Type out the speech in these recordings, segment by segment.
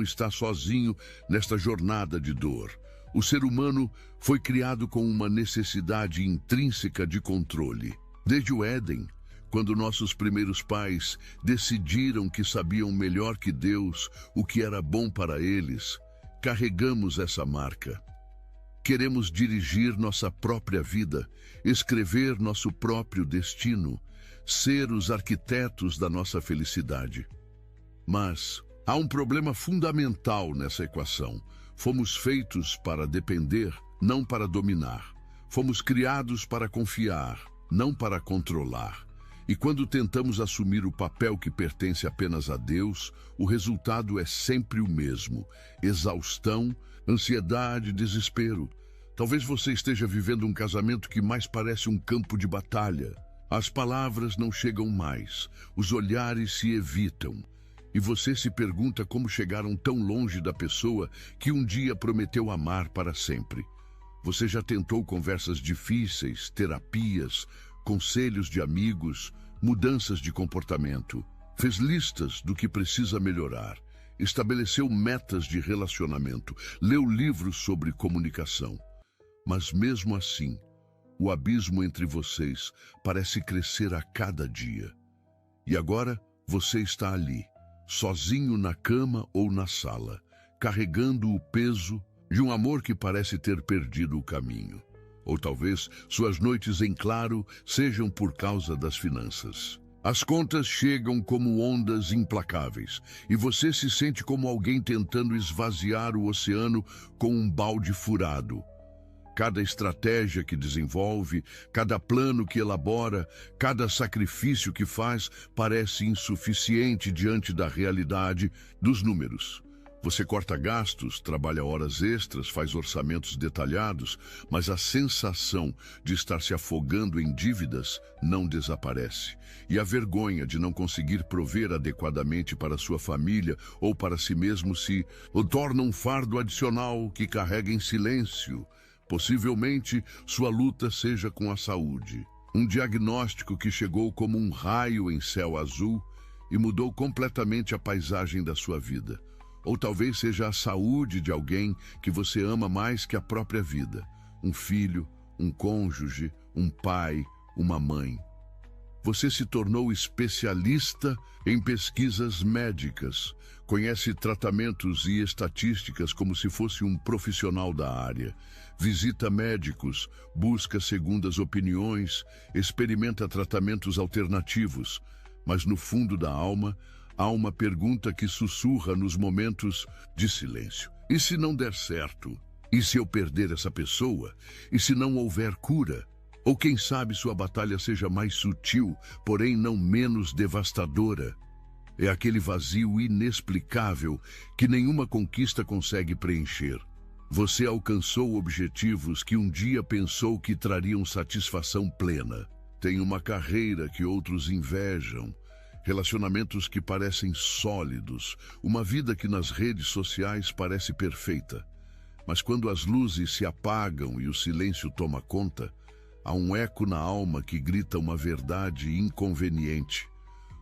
está sozinho nesta jornada de dor. O ser humano foi criado com uma necessidade intrínseca de controle. Desde o Éden, quando nossos primeiros pais decidiram que sabiam melhor que Deus o que era bom para eles, carregamos essa marca. Queremos dirigir nossa própria vida, escrever nosso próprio destino, ser os arquitetos da nossa felicidade. Mas há um problema fundamental nessa equação. Fomos feitos para depender, não para dominar. Fomos criados para confiar, não para controlar. E quando tentamos assumir o papel que pertence apenas a Deus, o resultado é sempre o mesmo: exaustão, ansiedade, desespero. Talvez você esteja vivendo um casamento que mais parece um campo de batalha. As palavras não chegam mais, os olhares se evitam. E você se pergunta como chegaram tão longe da pessoa que um dia prometeu amar para sempre. Você já tentou conversas difíceis, terapias, conselhos de amigos, mudanças de comportamento. Fez listas do que precisa melhorar. Estabeleceu metas de relacionamento. Leu livros sobre comunicação. Mas mesmo assim, o abismo entre vocês parece crescer a cada dia. E agora você está ali, sozinho na cama ou na sala, carregando o peso de um amor que parece ter perdido o caminho. Ou talvez suas noites em claro sejam por causa das finanças. As contas chegam como ondas implacáveis e você se sente como alguém tentando esvaziar o oceano com um balde furado. Cada estratégia que desenvolve, cada plano que elabora, cada sacrifício que faz parece insuficiente diante da realidade dos números. Você corta gastos, trabalha horas extras, faz orçamentos detalhados, mas a sensação de estar se afogando em dívidas não desaparece. E a vergonha de não conseguir prover adequadamente para sua família ou para si mesmo se torna um fardo adicional que carrega em silêncio. Possivelmente, sua luta seja com a saúde. Um diagnóstico que chegou como um raio em céu azul e mudou completamente a paisagem da sua vida. Ou talvez seja a saúde de alguém que você ama mais que a própria vida. Um filho, um cônjuge, um pai, uma mãe. Você se tornou especialista em pesquisas médicas, conhece tratamentos e estatísticas como se fosse um profissional da área. Visita médicos, busca segundas opiniões, experimenta tratamentos alternativos. Mas no fundo da alma, há uma pergunta que sussurra nos momentos de silêncio. E se não der certo? E se eu perder essa pessoa? E se não houver cura? Ou quem sabe sua batalha seja mais sutil, porém não menos devastadora? É aquele vazio inexplicável que nenhuma conquista consegue preencher. Você alcançou objetivos que um dia pensou que trariam satisfação plena. Tem uma carreira que outros invejam, relacionamentos que parecem sólidos, uma vida que nas redes sociais parece perfeita. Mas quando as luzes se apagam e o silêncio toma conta, há um eco na alma que grita uma verdade inconveniente.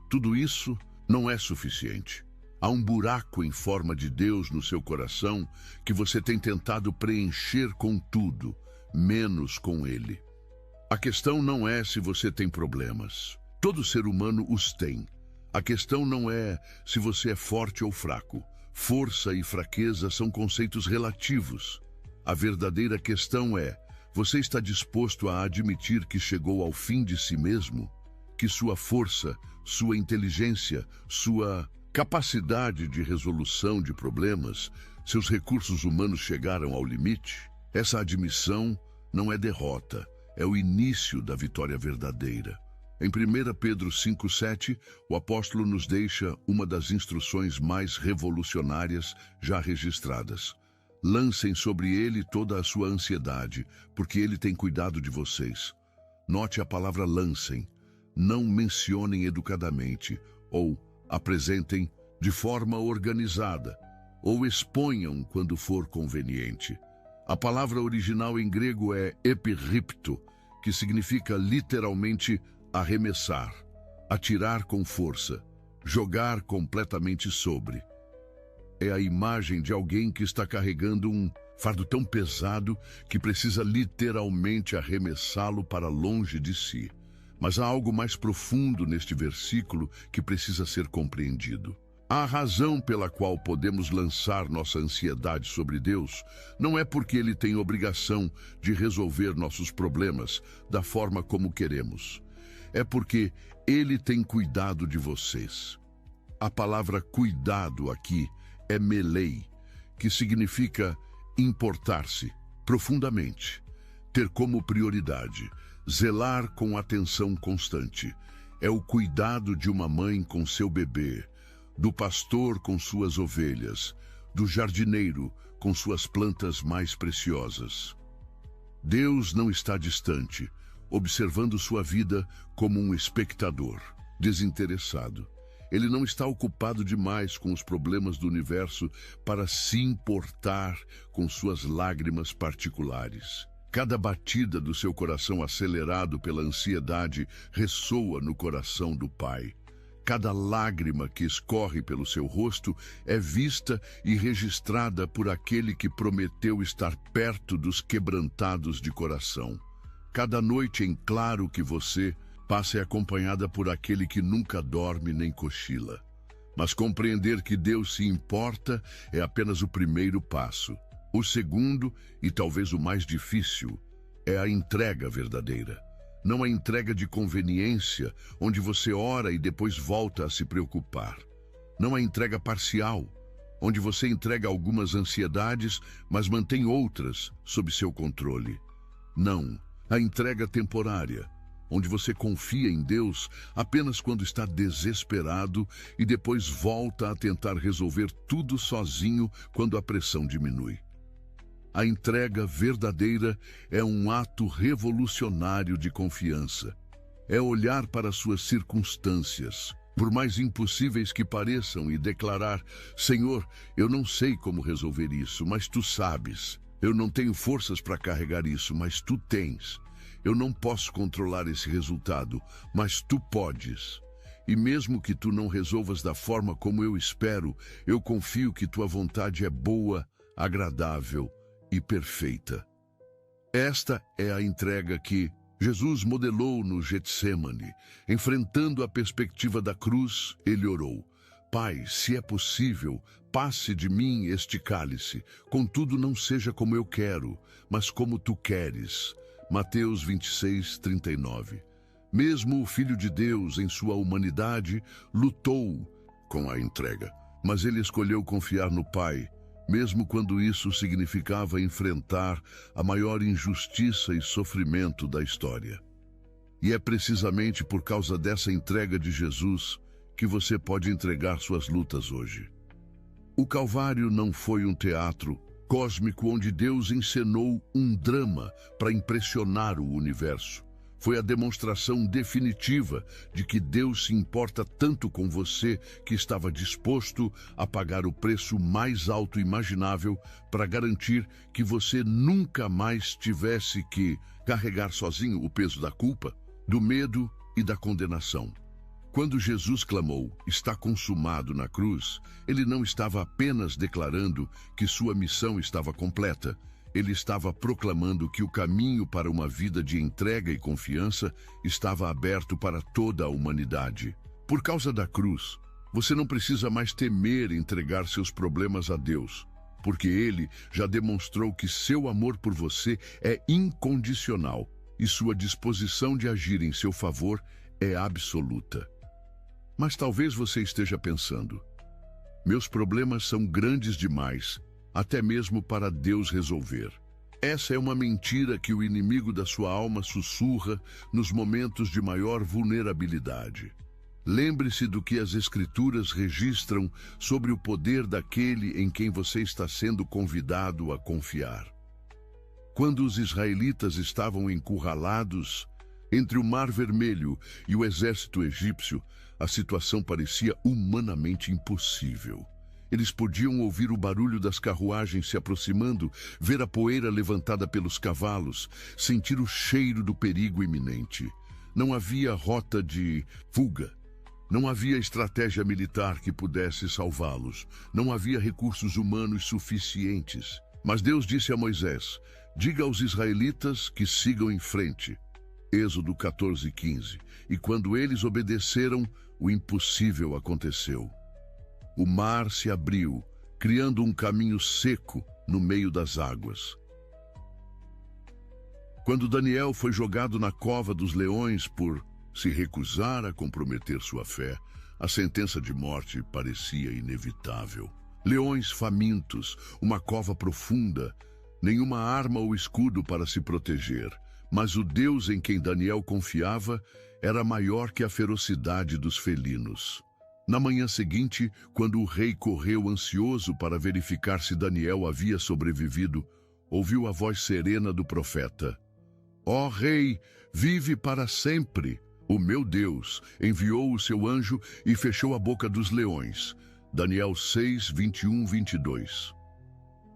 Tudo isso não é suficiente. Há um buraco em forma de Deus no seu coração que você tem tentado preencher com tudo, menos com Ele. A questão não é se você tem problemas. Todo ser humano os tem. A questão não é se você é forte ou fraco. Força e fraqueza são conceitos relativos. A verdadeira questão é: você está disposto a admitir que chegou ao fim de si mesmo? Que sua força, sua inteligência, sua capacidade de resolução de problemas, seus recursos humanos chegaram ao limite? Essa admissão não é derrota, é o início da vitória verdadeira. Em 1 Pedro 5,7, o apóstolo nos deixa uma das instruções mais revolucionárias já registradas. Lancem sobre ele toda a sua ansiedade, porque ele tem cuidado de vocês. Note a palavra lancem. Não mencionem educadamente, ou apresentem de forma organizada, ou exponham quando for conveniente. A palavra original em grego é epirripto, que significa literalmente arremessar, atirar com força, jogar completamente sobre. é a imagem de alguém que está carregando um fardo tão pesado que precisa literalmente arremessá-lo para longe de si. Mas há algo mais profundo neste versículo que precisa ser compreendido. A razão pela qual podemos lançar nossa ansiedade sobre Deus não é porque Ele tem obrigação de resolver nossos problemas da forma como queremos. É porque Ele tem cuidado de vocês. A palavra cuidado aqui é melei, que significa importar-se profundamente, ter como prioridade, zelar com atenção constante. É o cuidado de uma mãe com seu bebê, do pastor com suas ovelhas, do jardineiro com suas plantas mais preciosas. Deus não está distante, observando sua vida como um espectador, desinteressado. Ele não está ocupado demais com os problemas do universo para se importar com suas lágrimas particulares. Cada batida do seu coração acelerado pela ansiedade ressoa no coração do Pai. Cada lágrima que escorre pelo seu rosto é vista e registrada por aquele que prometeu estar perto dos quebrantados de coração. Cada noite em claro que você passa é acompanhada por aquele que nunca dorme nem cochila. Mas compreender que Deus se importa é apenas o primeiro passo. O segundo, e talvez o mais difícil, é a entrega verdadeira. Não a entrega de conveniência, onde você ora e depois volta a se preocupar. Não a entrega parcial, onde você entrega algumas ansiedades, mas mantém outras sob seu controle. Não, a entrega temporária, onde você confia em Deus apenas quando está desesperado e depois volta a tentar resolver tudo sozinho quando a pressão diminui. A entrega verdadeira é um ato revolucionário de confiança. É olhar para suas circunstâncias, por mais impossíveis que pareçam, e declarar: Senhor, eu não sei como resolver isso, mas Tu sabes. Eu não tenho forças para carregar isso, mas Tu tens. Eu não posso controlar esse resultado, mas Tu podes. E mesmo que Tu não resolvas da forma como eu espero, eu confio que Tua vontade é boa, agradável e perfeita. Esta é a entrega que Jesus modelou no Getsêmani. Enfrentando a perspectiva da cruz, ele orou: Pai, se é possível, passe de mim este cálice, contudo não seja como eu quero, mas como Tu queres. Mateus 26:39. Mesmo o Filho de Deus, em sua humanidade, lutou com a entrega, mas ele escolheu confiar no Pai, mesmo quando isso significava enfrentar a maior injustiça e sofrimento da história. E é precisamente por causa dessa entrega de Jesus que você pode entregar suas lutas hoje. O Calvário não foi um teatro cósmico onde Deus encenou um drama para impressionar o universo. Foi a demonstração definitiva de que Deus se importa tanto com você que estava disposto a pagar o preço mais alto imaginável para garantir que você nunca mais tivesse que carregar sozinho o peso da culpa, do medo e da condenação. Quando Jesus clamou, está consumado na cruz, ele não estava apenas declarando que sua missão estava completa. Ele estava proclamando que o caminho para uma vida de entrega e confiança estava aberto para toda a humanidade. Por causa da cruz, você não precisa mais temer entregar seus problemas a Deus, porque Ele já demonstrou que seu amor por você é incondicional e sua disposição de agir em seu favor é absoluta. Mas talvez você esteja pensando: meus problemas são grandes demais, até mesmo para Deus resolver. Essa é uma mentira que o inimigo da sua alma sussurra nos momentos de maior vulnerabilidade. Lembre-se do que as Escrituras registram sobre o poder daquele em quem você está sendo convidado a confiar. Quando os israelitas estavam encurralados entre o Mar Vermelho e o exército egípcio, a situação parecia humanamente impossível. Eles podiam ouvir o barulho das carruagens se aproximando, ver a poeira levantada pelos cavalos, sentir o cheiro do perigo iminente. Não havia rota de fuga. Não havia estratégia militar que pudesse salvá-los. Não havia recursos humanos suficientes. Mas Deus disse a Moisés: diga aos israelitas que sigam em frente. Êxodo 14:15. E quando eles obedeceram, o impossível aconteceu. O mar se abriu, criando um caminho seco no meio das águas. Quando Daniel foi jogado na cova dos leões por se recusar a comprometer sua fé, a sentença de morte parecia inevitável. Leões famintos, uma cova profunda, nenhuma arma ou escudo para se proteger. Mas o Deus em quem Daniel confiava era maior que a ferocidade dos felinos. Na manhã seguinte, quando o rei correu ansioso para verificar se Daniel havia sobrevivido, ouviu a voz serena do profeta: Ó rei, vive para sempre! O meu Deus enviou o seu anjo e fechou a boca dos leões. Daniel 6, 21, 22.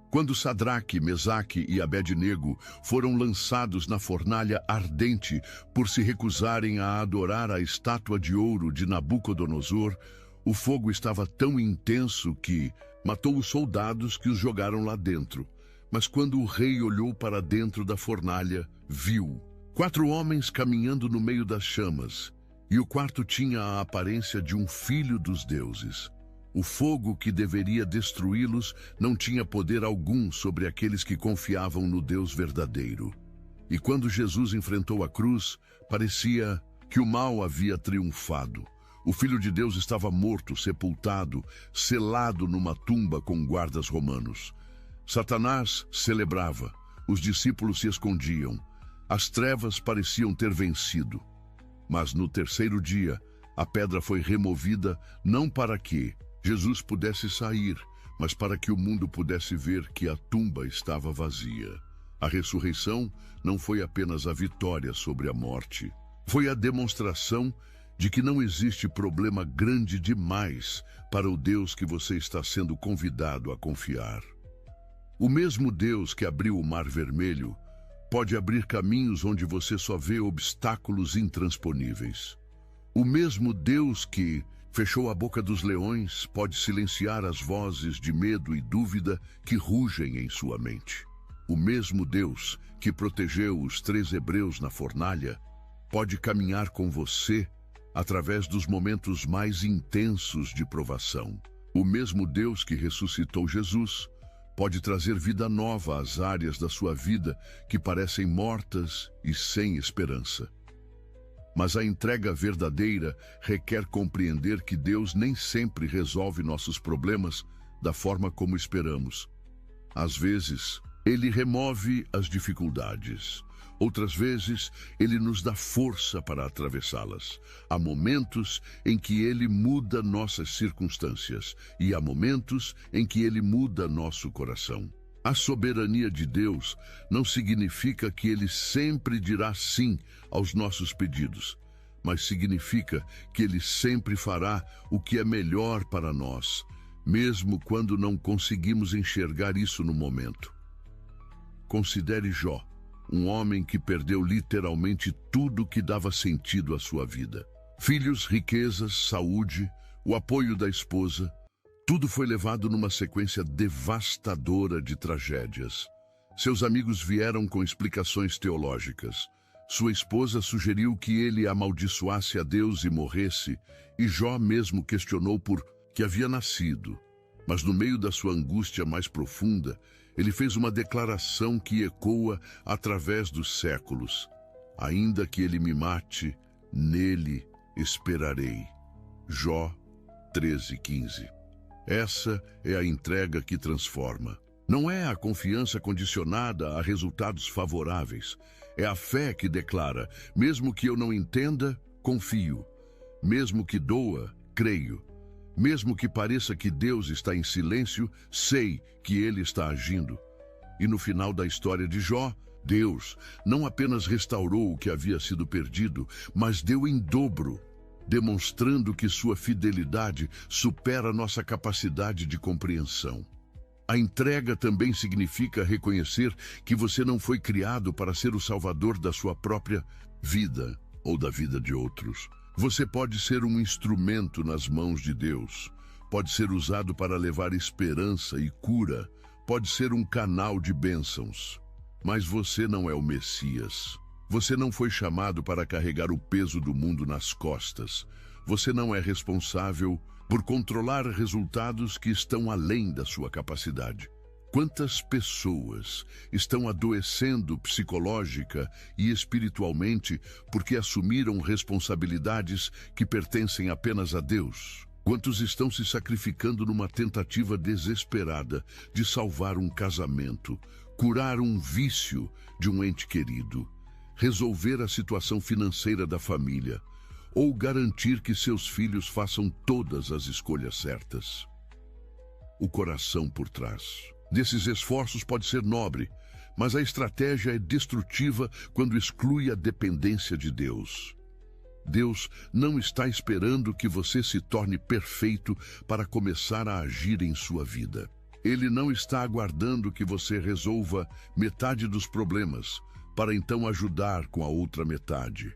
Quando Sadraque, Mesaque e Abednego foram lançados na fornalha ardente por se recusarem a adorar a estátua de ouro de Nabucodonosor, o fogo estava tão intenso que matou os soldados que os jogaram lá dentro. Mas quando o rei olhou para dentro da fornalha, viu 4 homens caminhando no meio das chamas, e o quarto tinha a aparência de um filho dos deuses. O fogo que deveria destruí-los não tinha poder algum sobre aqueles que confiavam no Deus verdadeiro. E quando Jesus enfrentou a cruz, parecia que o mal havia triunfado. O Filho de Deus estava morto, sepultado, selado numa tumba com guardas romanos. Satanás celebrava, os discípulos se escondiam, as trevas pareciam ter vencido. Mas no terceiro dia, a pedra foi removida não para que Jesus pudesse sair, mas para que o mundo pudesse ver que a tumba estava vazia. A ressurreição não foi apenas a vitória sobre a morte, foi a demonstração de que não existe problema grande demais para o Deus que você está sendo convidado a confiar. O mesmo Deus que abriu o Mar Vermelho pode abrir caminhos onde você só vê obstáculos intransponíveis. O mesmo Deus que fechou a boca dos leões pode silenciar as vozes de medo e dúvida que rugem em sua mente. O mesmo Deus que protegeu os 3 hebreus na fornalha pode caminhar com você através dos momentos mais intensos de provação. O mesmo Deus que ressuscitou Jesus pode trazer vida nova às áreas da sua vida que parecem mortas e sem esperança. Mas a entrega verdadeira requer compreender que Deus nem sempre resolve nossos problemas da forma como esperamos. Às vezes, Ele remove as dificuldades. Outras vezes, Ele nos dá força para atravessá-las. Há momentos em que Ele muda nossas circunstâncias e há momentos em que Ele muda nosso coração. A soberania de Deus não significa que Ele sempre dirá sim aos nossos pedidos, mas significa que Ele sempre fará o que é melhor para nós, mesmo quando não conseguimos enxergar isso no momento. Considere Jó, um homem que perdeu literalmente tudo que dava sentido à sua vida. Filhos, riquezas, saúde, o apoio da esposa, tudo foi levado numa sequência devastadora de tragédias. Seus amigos vieram com explicações teológicas. Sua esposa sugeriu que ele amaldiçoasse a Deus e morresse, e Jó mesmo questionou por que havia nascido. Mas no meio da sua angústia mais profunda, ele fez uma declaração que ecoa através dos séculos. Ainda que ele me mate, nele esperarei. Jó 13:15. Essa é a entrega que transforma. Não é a confiança condicionada a resultados favoráveis. É a fé que declara, mesmo que eu não entenda, confio. Mesmo que doa, creio. Mesmo que pareça que Deus está em silêncio, sei que Ele está agindo. E no final da história de Jó, Deus não apenas restaurou o que havia sido perdido, mas deu em dobro, demonstrando que sua fidelidade supera nossa capacidade de compreensão. A entrega também significa reconhecer que você não foi criado para ser o salvador da sua própria vida ou da vida de outros. Você pode ser um instrumento nas mãos de Deus, pode ser usado para levar esperança e cura, pode ser um canal de bênçãos. Mas você não é o Messias. Você não foi chamado para carregar o peso do mundo nas costas. Você não é responsável por controlar resultados que estão além da sua capacidade. Quantas pessoas estão adoecendo psicológica e espiritualmente porque assumiram responsabilidades que pertencem apenas a Deus? Quantos estão se sacrificando numa tentativa desesperada de salvar um casamento, curar um vício de um ente querido, resolver a situação financeira da família ou garantir que seus filhos façam todas as escolhas certas? O coração por trás desses esforços pode ser nobre, mas a estratégia é destrutiva quando exclui a dependência de Deus. Deus não está esperando que você se torne perfeito para começar a agir em sua vida. Ele não está aguardando que você resolva metade dos problemas para então ajudar com a outra metade.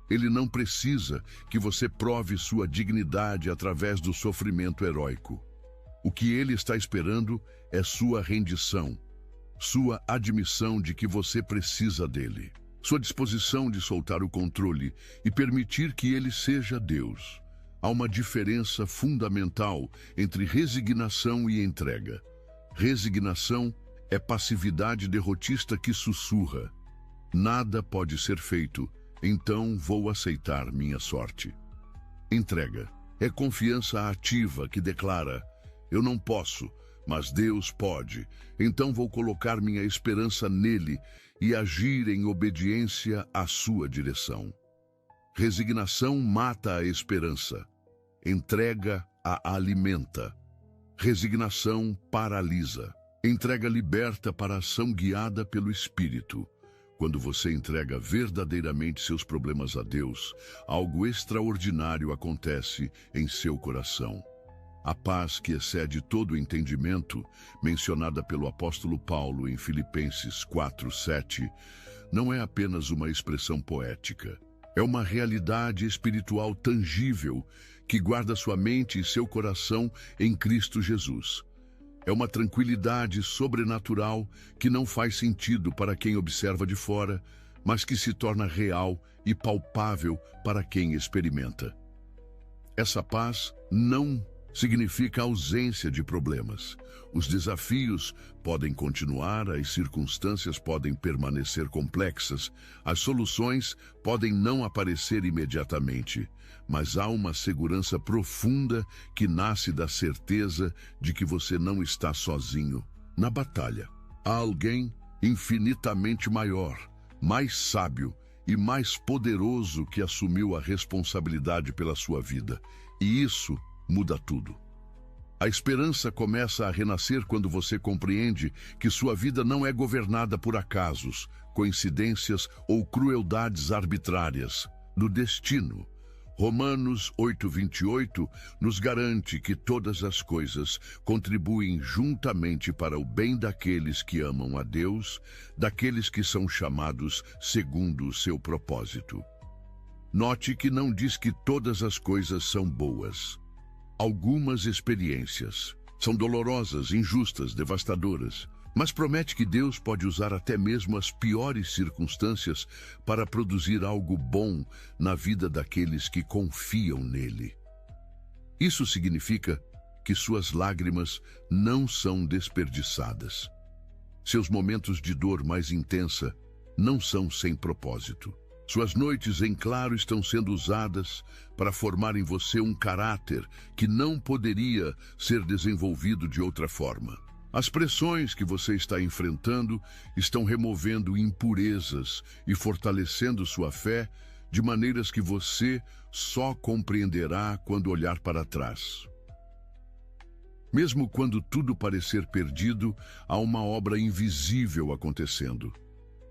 Ele não precisa que você prove sua dignidade através do sofrimento heróico. O que ele está esperando é sua rendição, sua admissão de que você precisa dele, sua disposição de soltar o controle e permitir que ele seja Deus. Há uma diferença fundamental entre resignação e entrega. Resignação é passividade derrotista que sussurra: nada pode ser feito, então vou aceitar minha sorte. Entrega é confiança ativa que declara: eu não posso, mas Deus pode, então vou colocar minha esperança nele e agir em obediência à sua direção. Resignação mata a esperança. Entrega a alimenta. Resignação paralisa. Entrega liberta para a ação guiada pelo Espírito. Quando você entrega verdadeiramente seus problemas a Deus, algo extraordinário acontece em seu coração. A paz que excede todo o entendimento, mencionada pelo apóstolo Paulo em Filipenses 4:7, não é apenas uma expressão poética. É uma realidade espiritual tangível que guarda sua mente e seu coração em Cristo Jesus. É uma tranquilidade sobrenatural que não faz sentido para quem observa de fora, mas que se torna real e palpável para quem experimenta. Essa paz não significa ausência de problemas. Os desafios podem continuar, as circunstâncias podem permanecer complexas, as soluções podem não aparecer imediatamente, mas há uma segurança profunda que nasce da certeza de que você não está sozinho na batalha. Há alguém infinitamente maior, mais sábio e mais poderoso que assumiu a responsabilidade pela sua vida, e isso muda tudo. A esperança começa a renascer quando você compreende que sua vida não é governada por acasos, coincidências ou crueldades arbitrárias do destino. Romanos 8:28 nos garante que todas as coisas contribuem juntamente para o bem daqueles que amam a Deus, daqueles que são chamados segundo o seu propósito. Note que não diz que todas as coisas são boas. Algumas experiências são dolorosas, injustas, devastadoras, mas promete que Deus pode usar até mesmo as piores circunstâncias para produzir algo bom na vida daqueles que confiam nele. Isso significa que suas lágrimas não são desperdiçadas. Seus momentos de dor mais intensa não são sem propósito. Suas noites em claro estão sendo usadas para formar em você um caráter que não poderia ser desenvolvido de outra forma. As pressões que você está enfrentando estão removendo impurezas e fortalecendo sua fé de maneiras que você só compreenderá quando olhar para trás. Mesmo quando tudo parecer perdido, há uma obra invisível acontecendo.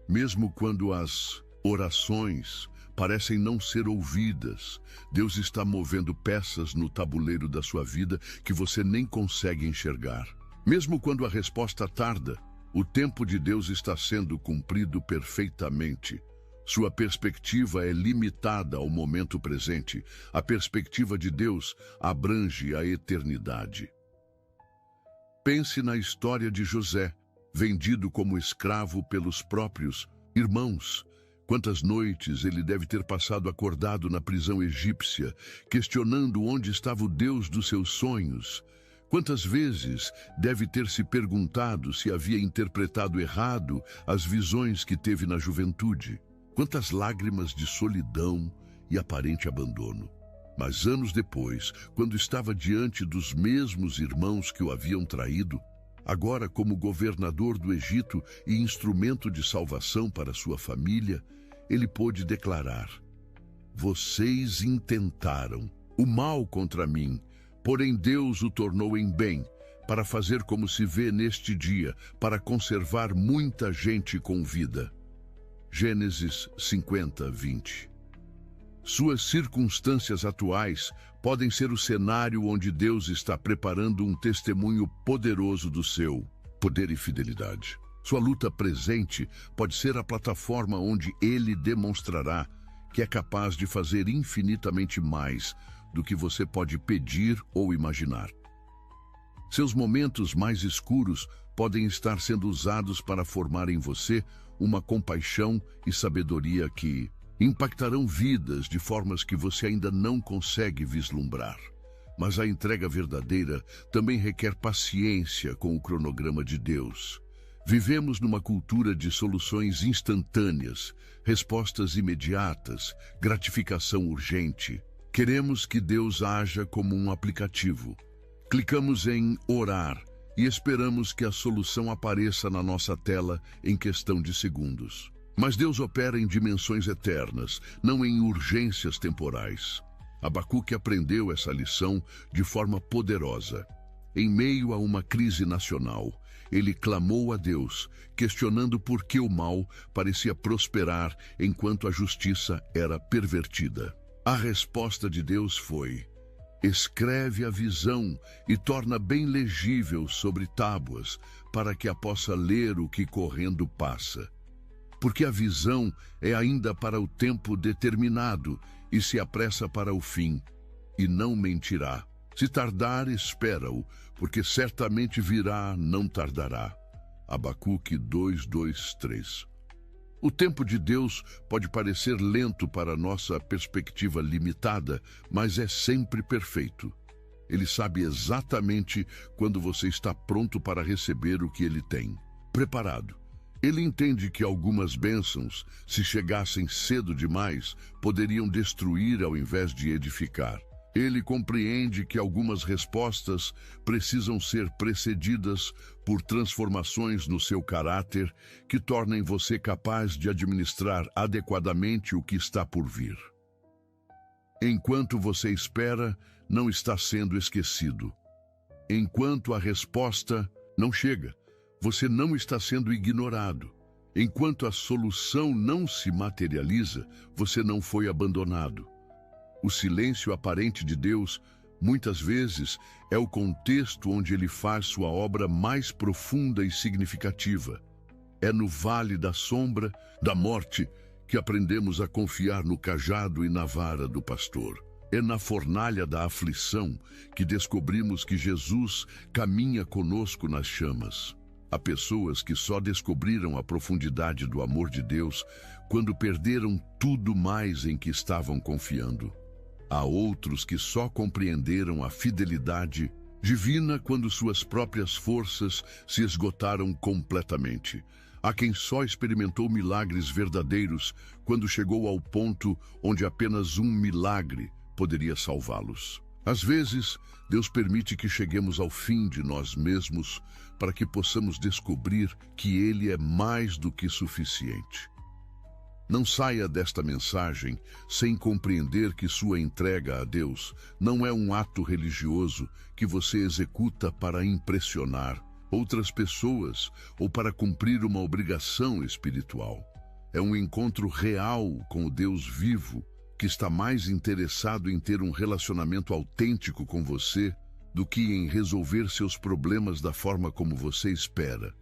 Mesmo quando as orações parecem não ser ouvidas, Deus está movendo peças no tabuleiro da sua vida que você nem consegue enxergar. Mesmo quando a resposta tarda, o tempo de Deus está sendo cumprido perfeitamente, Sua perspectiva é limitada ao momento presente. A perspectiva de Deus abrange a eternidade. Pense na história de José, vendido como escravo pelos próprios irmãos. Quantas noites ele deve ter passado acordado na prisão egípcia, questionando onde estava o Deus dos seus sonhos. Quantas vezes deve ter se perguntado se havia interpretado errado as visões que teve na juventude. Quantas lágrimas de solidão e aparente abandono. Mas anos depois, quando estava diante dos mesmos irmãos que o haviam traído, agora como governador do Egito e instrumento de salvação para sua família, ele pôde declarar: vocês intentaram o mal contra mim, porém Deus o tornou em bem, para fazer como se vê neste dia, para conservar muita gente com vida. Gênesis 50, 20. Suas circunstâncias atuais podem ser o cenário onde Deus está preparando um testemunho poderoso do seu poder e fidelidade. Sua luta presente pode ser a plataforma onde Ele demonstrará que é capaz de fazer infinitamente mais do que você pode pedir ou imaginar. Seus momentos mais escuros podem estar sendo usados para formar em você uma compaixão e sabedoria que impactarão vidas de formas que você ainda não consegue vislumbrar. Mas a entrega verdadeira também requer paciência com o cronograma de Deus. Vivemos numa cultura de soluções instantâneas, respostas imediatas, gratificação urgente. Queremos que Deus haja como um aplicativo. Clicamos em orar e esperamos que a solução apareça na nossa tela em questão de segundos. Mas Deus opera em dimensões eternas, não em urgências temporais. Abacuque aprendeu essa lição de forma poderosa. Em meio a uma crise nacional, ele clamou a Deus, questionando por que o mal parecia prosperar enquanto a justiça era pervertida. A resposta de Deus foi: escreve a visão e torna bem legível sobre tábuas, para que a possa ler o que correndo passa. Porque a visão é ainda para o tempo determinado e se apressa para o fim, e não mentirá. Se tardar, espera-o, porque certamente virá, não tardará. Abacuque 2:2-3. O tempo de Deus pode parecer lento para nossa perspectiva limitada, mas é sempre perfeito. Ele sabe exatamente quando você está pronto para receber o que ele tem preparado. Ele entende que algumas bênçãos, se chegassem cedo demais, poderiam destruir ao invés de edificar. Ele compreende que algumas respostas precisam ser precedidas por transformações no seu caráter que tornem você capaz de administrar adequadamente o que está por vir. Enquanto você espera, não está sendo esquecido. Enquanto a resposta não chega, você não está sendo ignorado. Enquanto a solução não se materializa, você não foi abandonado. O silêncio aparente de Deus, muitas vezes, é o contexto onde ele faz sua obra mais profunda e significativa. É no vale da sombra, da morte, que aprendemos a confiar no cajado e na vara do pastor. É na fornalha da aflição que descobrimos que Jesus caminha conosco nas chamas. Há pessoas que só descobriram a profundidade do amor de Deus quando perderam tudo mais em que estavam confiando. Há outros que só compreenderam a fidelidade divina quando suas próprias forças se esgotaram completamente. Há quem só experimentou milagres verdadeiros quando chegou ao ponto onde apenas um milagre poderia salvá-los. Às vezes, Deus permite que cheguemos ao fim de nós mesmos para que possamos descobrir que Ele é mais do que suficiente. Não saia desta mensagem sem compreender que sua entrega a Deus não é um ato religioso que você executa para impressionar outras pessoas ou para cumprir uma obrigação espiritual. É um encontro real com o Deus vivo que está mais interessado em ter um relacionamento autêntico com você do que em resolver seus problemas da forma como você espera.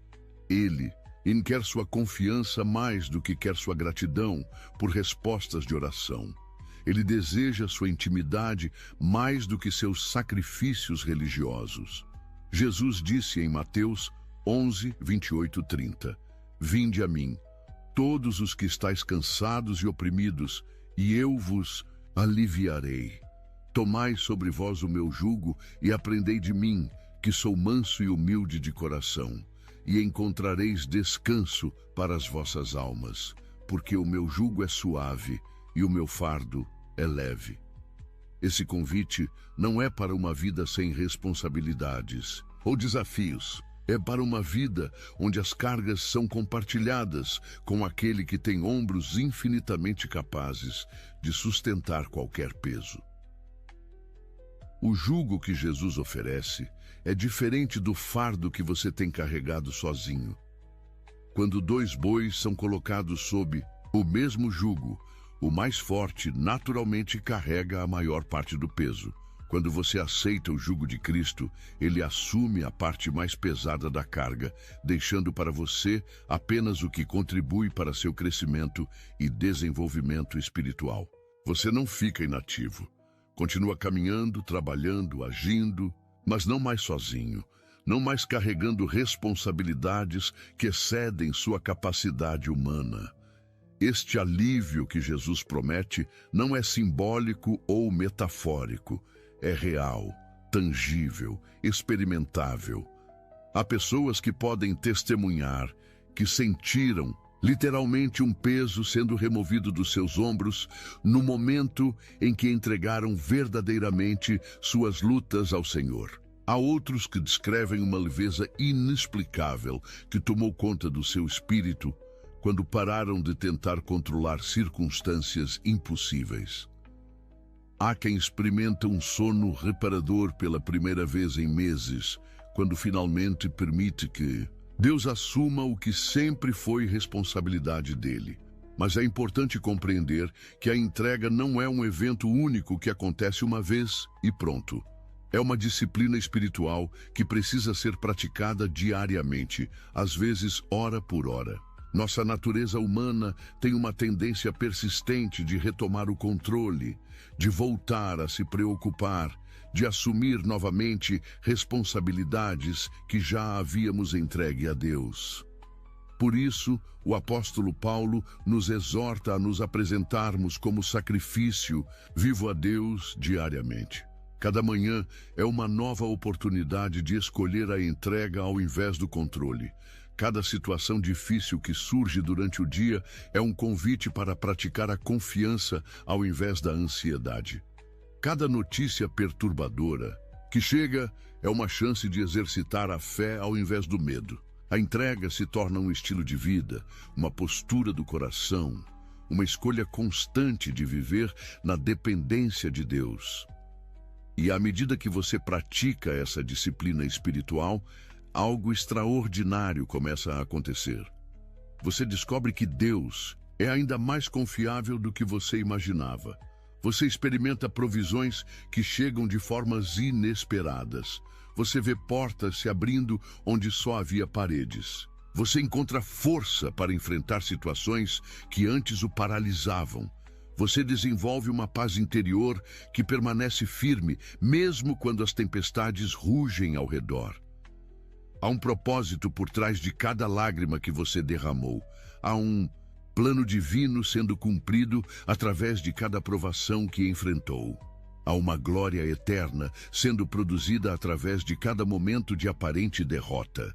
Ele e quer sua confiança mais do que quer sua gratidão por respostas de oração. Ele deseja sua intimidade mais do que seus sacrifícios religiosos. Jesus disse em Mateus 11, 28, 30, Vinde a mim, todos os que estáis cansados e oprimidos, e eu vos aliviarei. Tomai sobre vós o meu jugo e aprendei de mim, que sou manso e humilde de coração, e encontrareis descanso para as vossas almas, porque o meu jugo é suave e o meu fardo é leve. Esse convite não é para uma vida sem responsabilidades ou desafios. É para uma vida onde as cargas são compartilhadas com aquele que tem ombros infinitamente capazes de sustentar qualquer peso. O jugo que Jesus oferece é diferente do fardo que você tem carregado sozinho. Quando dois bois são colocados sob o mesmo jugo, o mais forte naturalmente carrega a maior parte do peso. Quando você aceita o jugo de Cristo, ele assume a parte mais pesada da carga, deixando para você apenas o que contribui para seu crescimento e desenvolvimento espiritual. Você não fica inativo. Continua caminhando, trabalhando, agindo, mas não mais sozinho, não mais carregando responsabilidades que excedem sua capacidade humana. Este alívio que Jesus promete não é simbólico ou metafórico, é real, tangível, experimentável. Há pessoas que podem testemunhar que sentiram literalmente um peso sendo removido dos seus ombros no momento em que entregaram verdadeiramente suas lutas ao Senhor. Há outros que descrevem uma leveza inexplicável que tomou conta do seu espírito quando pararam de tentar controlar circunstâncias impossíveis. Há quem experimenta um sono reparador pela primeira vez em meses, quando finalmente permite que Deus assuma o que sempre foi responsabilidade dele. Mas é importante compreender que a entrega não é um evento único que acontece uma vez e pronto. É uma disciplina espiritual que precisa ser praticada diariamente, às vezes hora por hora. Nossa natureza humana tem uma tendência persistente de retomar o controle, de voltar a se preocupar, de assumir novamente responsabilidades que já havíamos entregue a Deus. Por isso, o apóstolo Paulo nos exorta a nos apresentarmos como sacrifício vivo a Deus diariamente. Cada manhã é uma nova oportunidade de escolher a entrega ao invés do controle. Cada situação difícil que surge durante o dia é um convite para praticar a confiança ao invés da ansiedade. Cada notícia perturbadora que chega é uma chance de exercitar a fé ao invés do medo. A entrega se torna um estilo de vida, uma postura do coração, uma escolha constante de viver na dependência de Deus. E à medida que você pratica essa disciplina espiritual, algo extraordinário começa a acontecer. Você descobre que Deus é ainda mais confiável do que você imaginava. Você experimenta provisões que chegam de formas inesperadas. Você vê portas se abrindo onde só havia paredes. Você encontra força para enfrentar situações que antes o paralisavam. Você desenvolve uma paz interior que permanece firme, mesmo quando as tempestades rugem ao redor. Há um propósito por trás de cada lágrima que você derramou. Há um plano divino sendo cumprido através de cada provação que enfrentou. Há uma glória eterna sendo produzida através de cada momento de aparente derrota.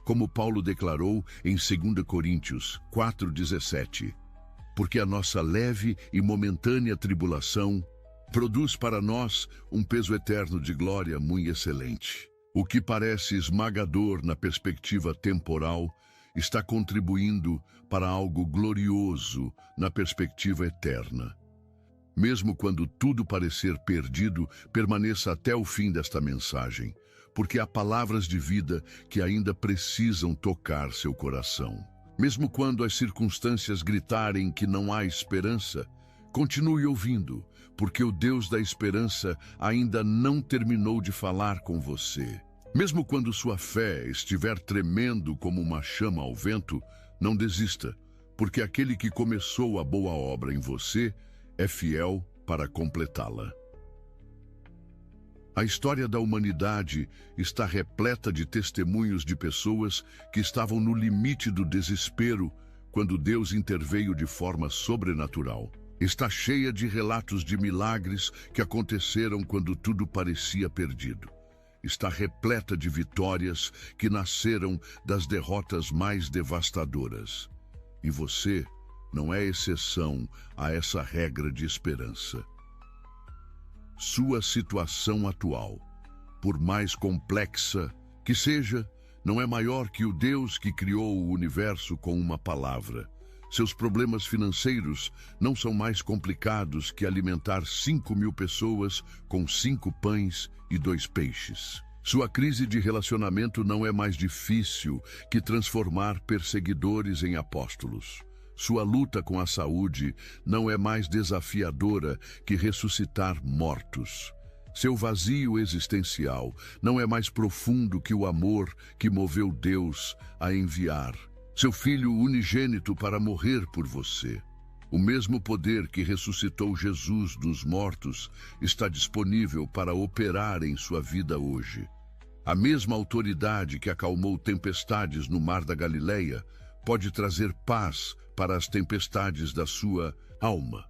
Como Paulo declarou em 2 Coríntios 4,17, porque a nossa leve e momentânea tribulação produz para nós um peso eterno de glória muito excelente. O que parece esmagador na perspectiva temporal está contribuindo para algo glorioso na perspectiva eterna. Mesmo quando tudo parecer perdido, permaneça até o fim desta mensagem, porque há palavras de vida que ainda precisam tocar seu coração. Mesmo quando as circunstâncias gritarem que não há esperança, continue ouvindo, porque o Deus da esperança ainda não terminou de falar com você. Mesmo quando sua fé estiver tremendo como uma chama ao vento, não desista, porque aquele que começou a boa obra em você é fiel para completá-la. A história da humanidade está repleta de testemunhos de pessoas que estavam no limite do desespero quando Deus interveio de forma sobrenatural. Está cheia de relatos de milagres que aconteceram quando tudo parecia perdido. Está repleta de vitórias que nasceram das derrotas mais devastadoras. E você não é exceção a essa regra de esperança. Sua situação atual, por mais complexa que seja, não é maior que o Deus que criou o universo com uma palavra. Seus problemas financeiros não são mais complicados que alimentar 5.000 pessoas com 5 pães e 2 peixes. Sua crise de relacionamento não é mais difícil que transformar perseguidores em apóstolos. Sua luta com a saúde não é mais desafiadora que ressuscitar mortos. Seu vazio existencial não é mais profundo que o amor que moveu Deus a enviar seu Filho unigênito para morrer por você. O mesmo poder que ressuscitou Jesus dos mortos está disponível para operar em sua vida hoje. A mesma autoridade que acalmou tempestades no Mar da Galileia pode trazer paz para as tempestades da sua alma.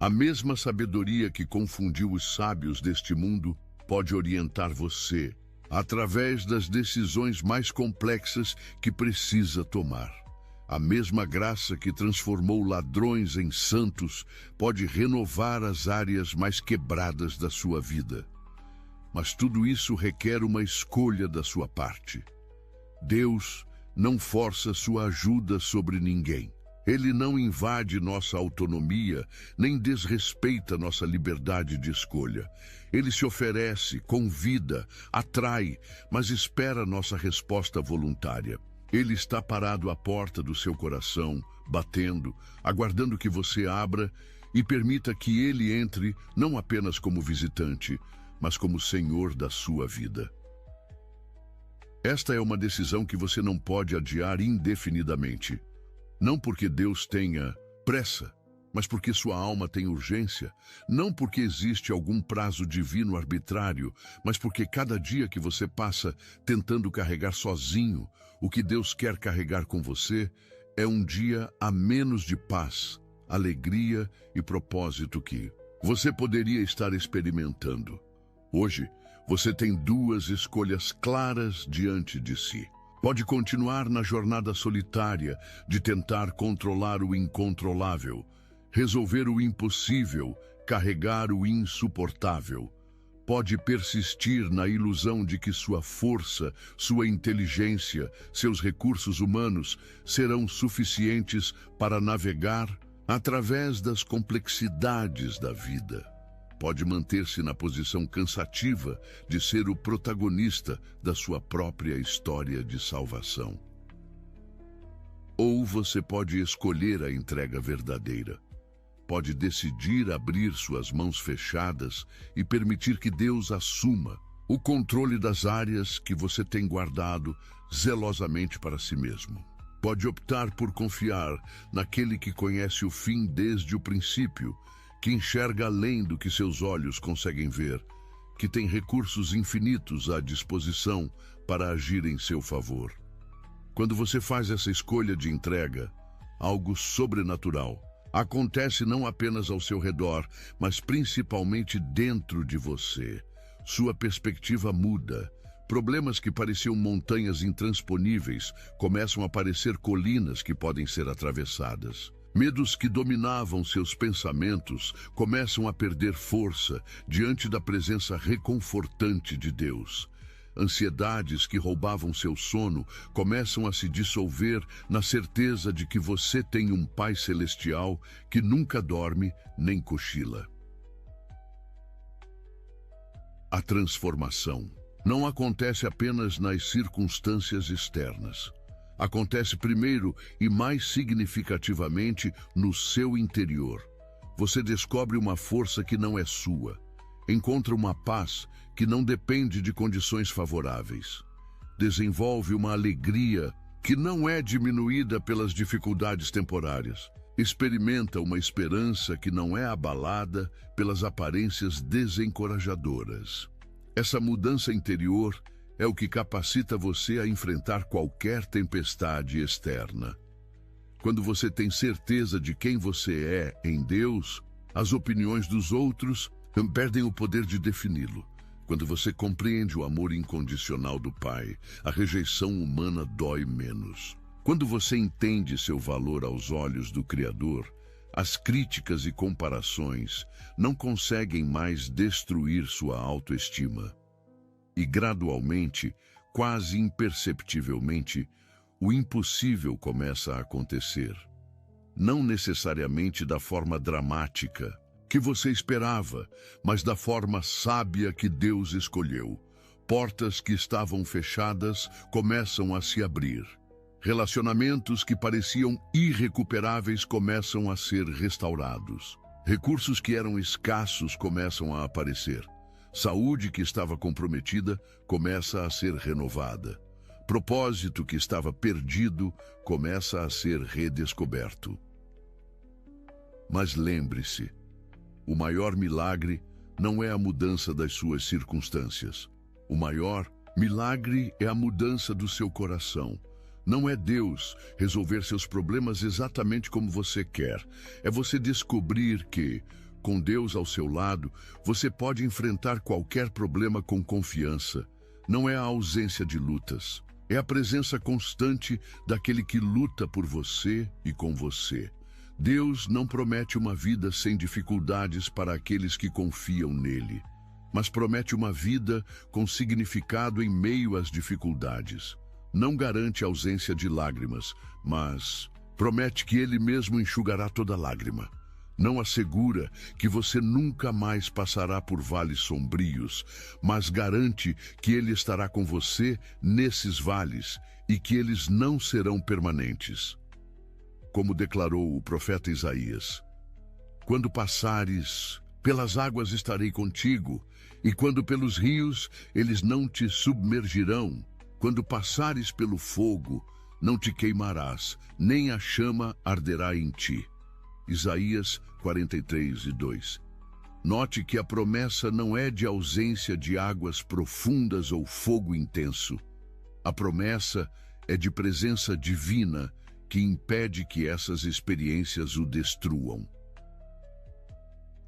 A mesma sabedoria que confundiu os sábios deste mundo pode orientar você através das decisões mais complexas que precisa tomar. A mesma graça que transformou ladrões em santos pode renovar as áreas mais quebradas da sua vida. Mas tudo isso requer uma escolha da sua parte. Deus não força sua ajuda sobre ninguém. Ele não invade nossa autonomia, nem desrespeita nossa liberdade de escolha. Ele se oferece, convida, atrai, mas espera nossa resposta voluntária. Ele está parado à porta do seu coração, batendo, aguardando que você abra e permita que ele entre, não apenas como visitante, mas como Senhor da sua vida. Esta é uma decisão que você não pode adiar indefinidamente. Não porque Deus tenha pressa, mas porque sua alma tem urgência. Não porque existe algum prazo divino arbitrário, mas porque cada dia que você passa tentando carregar sozinho o que Deus quer carregar com você é um dia a menos de paz, alegria e propósito que você poderia estar experimentando. Hoje, você tem 2 escolhas claras diante de si. Pode continuar na jornada solitária de tentar controlar o incontrolável, resolver o impossível, carregar o insuportável. Pode persistir na ilusão de que sua força, sua inteligência, seus recursos humanos serão suficientes para navegar através das complexidades da vida. Pode manter-se na posição cansativa de ser o protagonista da sua própria história de salvação. Ou você pode escolher a entrega verdadeira. Pode decidir abrir suas mãos fechadas e permitir que Deus assuma o controle das áreas que você tem guardado zelosamente para si mesmo. Pode optar por confiar naquele que conhece o fim desde o princípio, que enxerga além do que seus olhos conseguem ver, que tem recursos infinitos à disposição para agir em seu favor. Quando você faz essa escolha de entrega, algo sobrenatural acontece não apenas ao seu redor, mas principalmente dentro de você. Sua perspectiva muda. Problemas que pareciam montanhas intransponíveis começam a parecer colinas que podem ser atravessadas. Medos que dominavam seus pensamentos começam a perder força diante da presença reconfortante de Deus. Ansiedades que roubavam seu sono começam a se dissolver na certeza de que você tem um Pai Celestial que nunca dorme nem cochila. A transformação não acontece apenas nas circunstâncias externas. Acontece primeiro e mais significativamente no seu interior. Você descobre uma força que não é sua. Encontra uma paz que não depende de condições favoráveis. desenvolve uma alegria que não é diminuída pelas dificuldades temporárias. Experimenta uma esperança que não é abalada pelas aparências desencorajadoras. Essa mudança interior é o que capacita você a enfrentar qualquer tempestade externa. Quando você tem certeza de quem você é em Deus, as opiniões dos outros perdem o poder de defini-lo. Quando você compreende o amor incondicional do Pai, a rejeição humana dói menos. Quando você entende seu valor aos olhos do Criador, as críticas e comparações não conseguem mais destruir sua autoestima. E gradualmente, quase imperceptivelmente, o impossível começa a acontecer. Não necessariamente da forma dramática que você esperava, mas da forma sábia que Deus escolheu. Portas que estavam fechadas começam a se abrir. Relacionamentos que pareciam irrecuperáveis começam a ser restaurados. Recursos que eram escassos começam a aparecer. Saúde que estava comprometida começa a ser renovada. Propósito que estava perdido começa a ser redescoberto. Mas lembre-se, o maior milagre não é a mudança das suas circunstâncias. O maior milagre é a mudança do seu coração. Não é Deus resolver seus problemas exatamente como você quer. É você descobrir que, com Deus ao seu lado, você pode enfrentar qualquer problema com confiança. Não é a ausência de lutas. É a presença constante daquele que luta por você e com você. Deus não promete uma vida sem dificuldades para aqueles que confiam nele, mas promete uma vida com significado em meio às dificuldades. Não garante ausência de lágrimas, mas promete que ele mesmo enxugará toda lágrima. Não assegura que você nunca mais passará por vales sombrios, mas garante que ele estará com você nesses vales e que eles não serão permanentes. Como declarou o profeta Isaías: quando passares pelas águas estarei contigo, e quando pelos rios eles não te submergirão. Quando passares pelo fogo, não te queimarás, nem a chama arderá em ti. Isaías 43:2. Note que a promessa não é de ausência de águas profundas ou fogo intenso. A promessa é de presença divina que impede que essas experiências o destruam.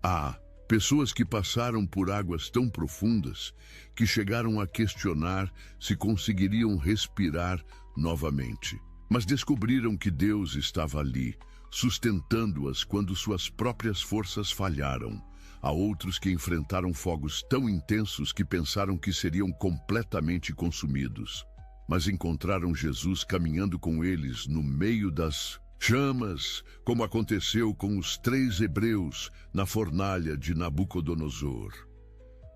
Há pessoas que passaram por águas tão profundas que chegaram a questionar se conseguiriam respirar novamente. Mas descobriram que Deus estava ali, sustentando-as quando suas próprias forças falharam. Há outros que enfrentaram fogos tão intensos que pensaram que seriam completamente consumidos, mas encontraram Jesus caminhando com eles no meio das chamas, como aconteceu com os 3 hebreus na fornalha de Nabucodonosor.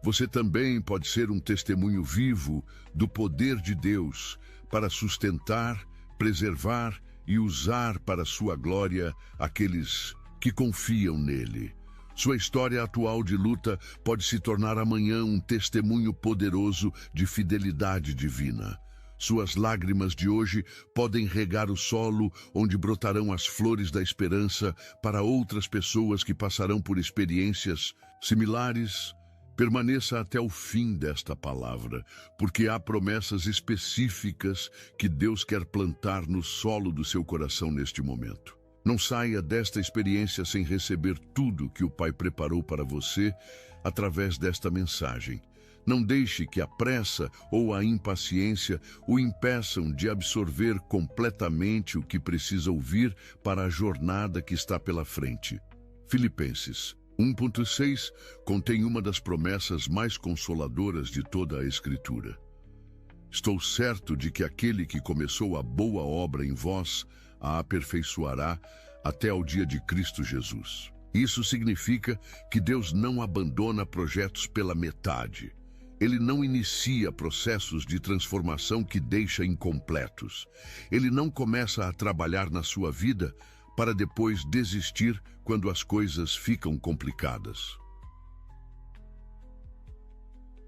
Você também pode ser um testemunho vivo do poder de Deus para sustentar, preservar e usar para sua glória aqueles que confiam nele. Sua história atual de luta pode se tornar amanhã um testemunho poderoso de fidelidade divina. Suas lágrimas de hoje podem regar o solo onde brotarão as flores da esperança para outras pessoas que passarão por experiências similares. Permaneça até o fim desta palavra, porque há promessas específicas que Deus quer plantar no solo do seu coração neste momento. Não saia desta experiência sem receber tudo que o Pai preparou para você através desta mensagem. Não deixe que a pressa ou a impaciência o impeçam de absorver completamente o que precisa ouvir para a jornada que está pela frente. Filipenses 1:6 contém uma das promessas mais consoladoras de toda a Escritura. Estou certo de que aquele que começou a boa obra em vós a aperfeiçoará até ao dia de Cristo Jesus. Isso significa que Deus não abandona projetos pela metade. Ele não inicia processos de transformação que deixa incompletos. Ele não começa a trabalhar na sua vida para depois desistir quando as coisas ficam complicadas.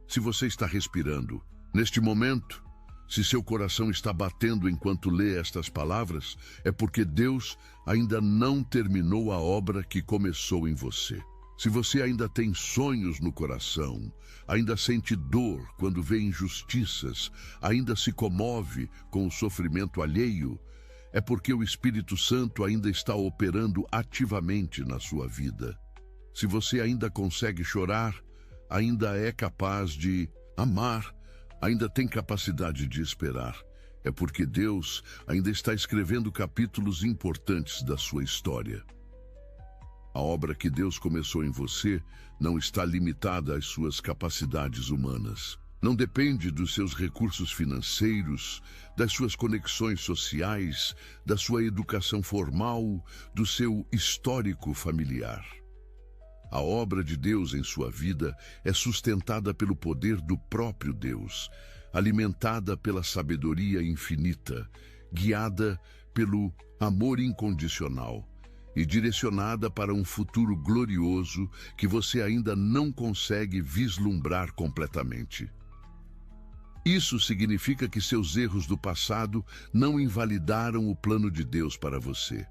Se você está respirando, neste momento, Se seu coração está batendo enquanto lê estas palavras, é porque Deus ainda não terminou a obra que começou em você. Se você ainda tem sonhos no coração, ainda sente dor quando vê injustiças, ainda se comove com o sofrimento alheio, é porque o Espírito Santo ainda está operando ativamente na sua vida. Se você ainda consegue chorar, ainda é capaz de amar, ainda tem capacidade de esperar, é porque Deus ainda está escrevendo capítulos importantes da sua história. A obra que Deus começou em você não está limitada às suas capacidades humanas. Não depende dos seus recursos financeiros, das suas conexões sociais, da sua educação formal, do seu histórico familiar. A obra de Deus em sua vida é sustentada pelo poder do próprio Deus, alimentada pela sabedoria infinita, guiada pelo amor incondicional e direcionada para um futuro glorioso que você ainda não consegue vislumbrar completamente. Isso significa que seus erros do passado não invalidaram o plano de Deus para você.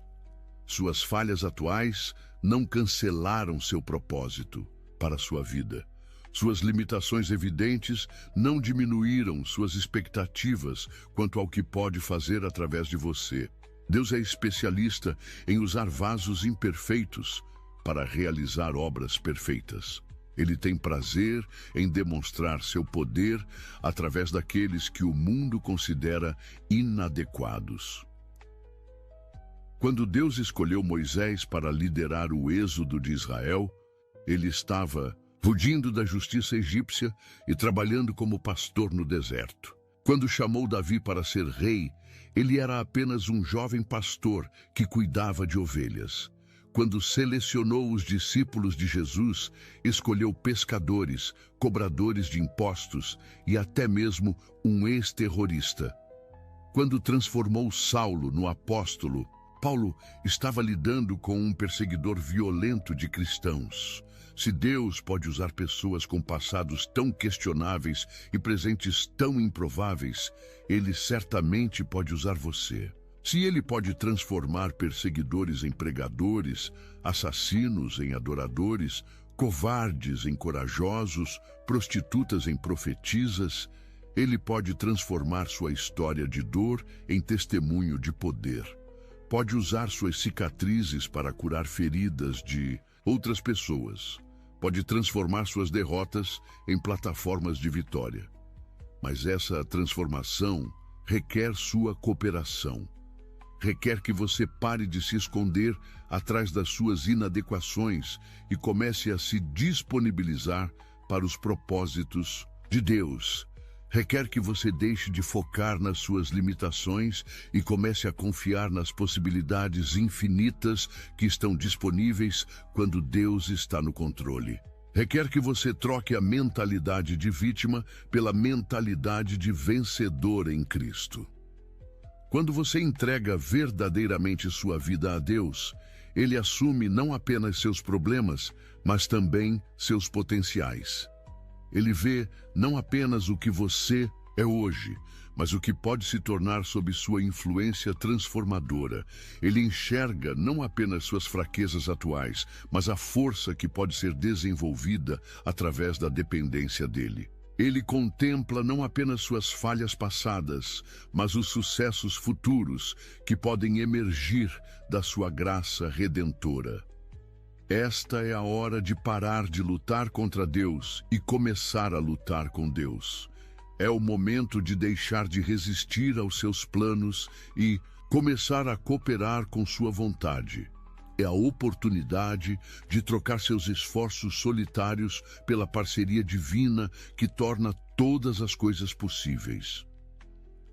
Suas falhas atuais não cancelaram seu propósito para a sua vida. Suas limitações evidentes não diminuíram suas expectativas quanto ao que pode fazer através de você. Deus é especialista em usar vasos imperfeitos para realizar obras perfeitas. Ele tem prazer em demonstrar seu poder através daqueles que o mundo considera inadequados. Quando Deus escolheu Moisés para liderar o êxodo de Israel, ele estava fugindo da justiça egípcia e trabalhando como pastor no deserto. Quando chamou Davi para ser rei, ele era apenas um jovem pastor que cuidava de ovelhas. Quando selecionou os discípulos de Jesus, escolheu pescadores, cobradores de impostos e até mesmo um ex-terrorista. Quando transformou Saulo no apóstolo, Paulo estava lidando com um perseguidor violento de cristãos. Se Deus pode usar pessoas com passados tão questionáveis e presentes tão improváveis, Ele certamente pode usar você. Se Ele pode transformar perseguidores em pregadores, assassinos em adoradores, covardes em corajosos, prostitutas em profetisas, Ele pode transformar sua história de dor em testemunho de poder. Pode usar suas cicatrizes para curar feridas de outras pessoas. Pode transformar suas derrotas em plataformas de vitória. Mas essa transformação requer sua cooperação. Requer que você pare de se esconder atrás das suas inadequações e comece a se disponibilizar para os propósitos de Deus. Requer que você deixe de focar nas suas limitações e comece a confiar nas possibilidades infinitas que estão disponíveis quando Deus está no controle. Requer que você troque a mentalidade de vítima pela mentalidade de vencedor em Cristo. Quando você entrega verdadeiramente sua vida a Deus, Ele assume não apenas seus problemas, mas também seus potenciais. Ele vê não apenas o que você é hoje, mas o que pode se tornar sob sua influência transformadora. Ele enxerga não apenas suas fraquezas atuais, mas a força que pode ser desenvolvida através da dependência dele. Ele contempla não apenas suas falhas passadas, mas os sucessos futuros que podem emergir da sua graça redentora. Esta é a hora de parar de lutar contra Deus e começar a lutar com Deus. É o momento de deixar de resistir aos seus planos e começar a cooperar com sua vontade. É a oportunidade de trocar seus esforços solitários pela parceria divina que torna todas as coisas possíveis.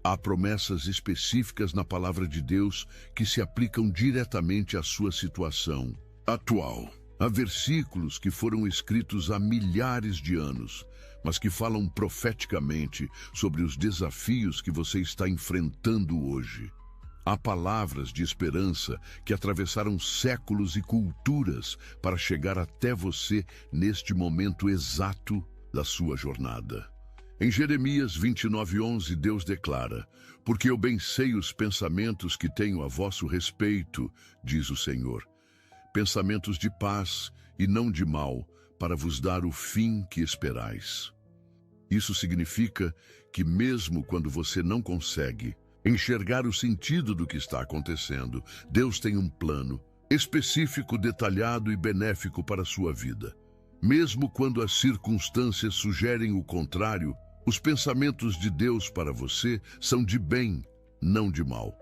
Há promessas específicas na palavra de Deus que se aplicam diretamente à sua situação atual. Há versículos que foram escritos há milhares de anos, mas que falam profeticamente sobre os desafios que você está enfrentando hoje. Há palavras de esperança que atravessaram séculos e culturas para chegar até você neste momento exato da sua jornada. Em Jeremias 29:11, Deus declara: porque eu bem sei os pensamentos que tenho a vosso respeito, diz o Senhor, pensamentos de paz e não de mal, para vos dar o fim que esperais. Isso significa que mesmo quando você não consegue enxergar o sentido do que está acontecendo, Deus tem um plano específico, detalhado e benéfico para a sua vida. Mesmo quando as circunstâncias sugerem o contrário, os pensamentos de Deus para você são de bem, não de mal.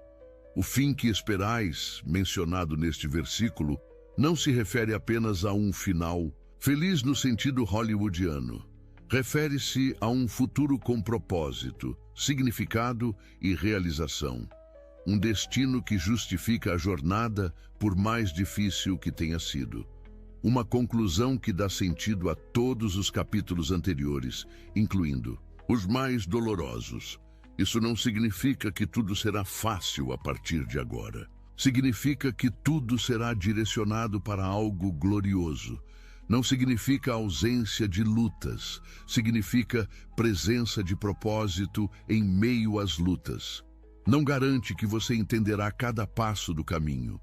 O fim que esperais, mencionado neste versículo, não se refere apenas a um final feliz no sentido hollywoodiano. Refere-se a um futuro com propósito, significado e realização. Um destino que justifica a jornada, por mais difícil que tenha sido. Uma conclusão que dá sentido a todos os capítulos anteriores, incluindo os mais dolorosos. Isso não significa que tudo será fácil a partir de agora. Significa que tudo será direcionado para algo glorioso. Não significa ausência de lutas. Significa presença de propósito em meio às lutas. Não garante que você entenderá cada passo do caminho.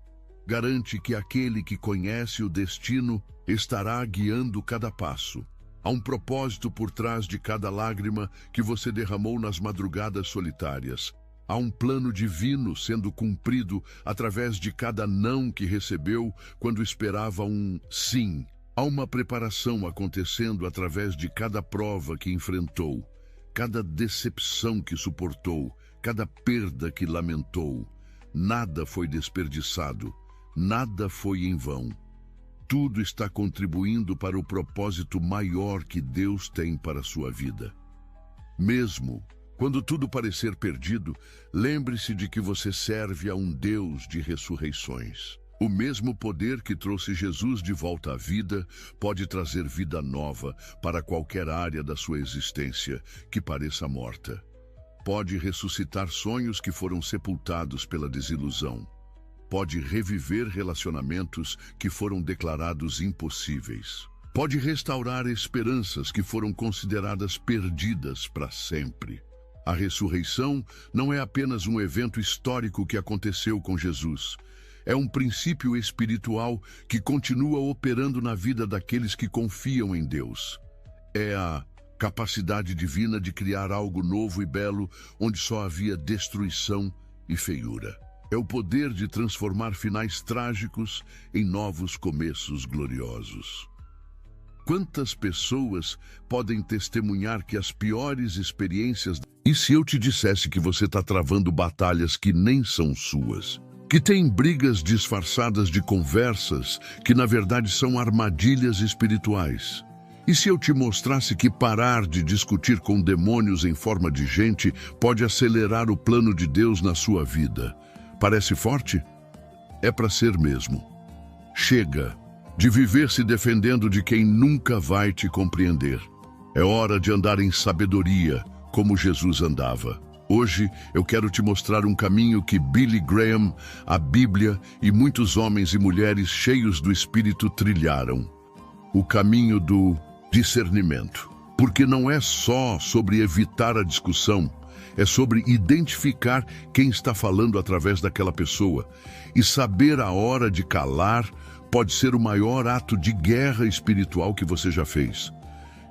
Garante que aquele que conhece o destino estará guiando cada passo. Há um propósito por trás de cada lágrima que você derramou nas madrugadas solitárias. Há um plano divino sendo cumprido através de cada não que recebeu quando esperava um sim. Há uma preparação acontecendo através de cada prova que enfrentou, cada decepção que suportou, cada perda que lamentou. Nada foi desperdiçado, nada foi em vão. Tudo está contribuindo para o propósito maior que Deus tem para a sua vida. Mesmo quando tudo parecer perdido, lembre-se de que você serve a um Deus de ressurreições. O mesmo poder que trouxe Jesus de volta à vida pode trazer vida nova para qualquer área da sua existência que pareça morta. Pode ressuscitar sonhos que foram sepultados pela desilusão. Pode reviver relacionamentos que foram declarados impossíveis. Pode restaurar esperanças que foram consideradas perdidas para sempre. A ressurreição não é apenas um evento histórico que aconteceu com Jesus. É um princípio espiritual que continua operando na vida daqueles que confiam em Deus. É a capacidade divina de criar algo novo e belo onde só havia destruição e feiura. É o poder de transformar finais trágicos em novos começos gloriosos. Quantas pessoas podem testemunhar que as piores experiências... E se eu te dissesse que você está travando batalhas que nem são suas? Que tem brigas disfarçadas de conversas que na verdade são armadilhas espirituais? E se eu te mostrasse que parar de discutir com demônios em forma de gente pode acelerar o plano de Deus na sua vida? Parece forte? É para ser mesmo. Chega de viver se defendendo de quem nunca vai te compreender. É hora de andar em sabedoria, como Jesus andava. Hoje eu quero te mostrar um caminho que Billy Graham, a Bíblia e muitos homens e mulheres cheios do Espírito trilharam. O caminho do discernimento. Porque não é só sobre evitar a discussão, é sobre identificar quem está falando através daquela pessoa. E saber a hora de calar pode ser o maior ato de guerra espiritual que você já fez.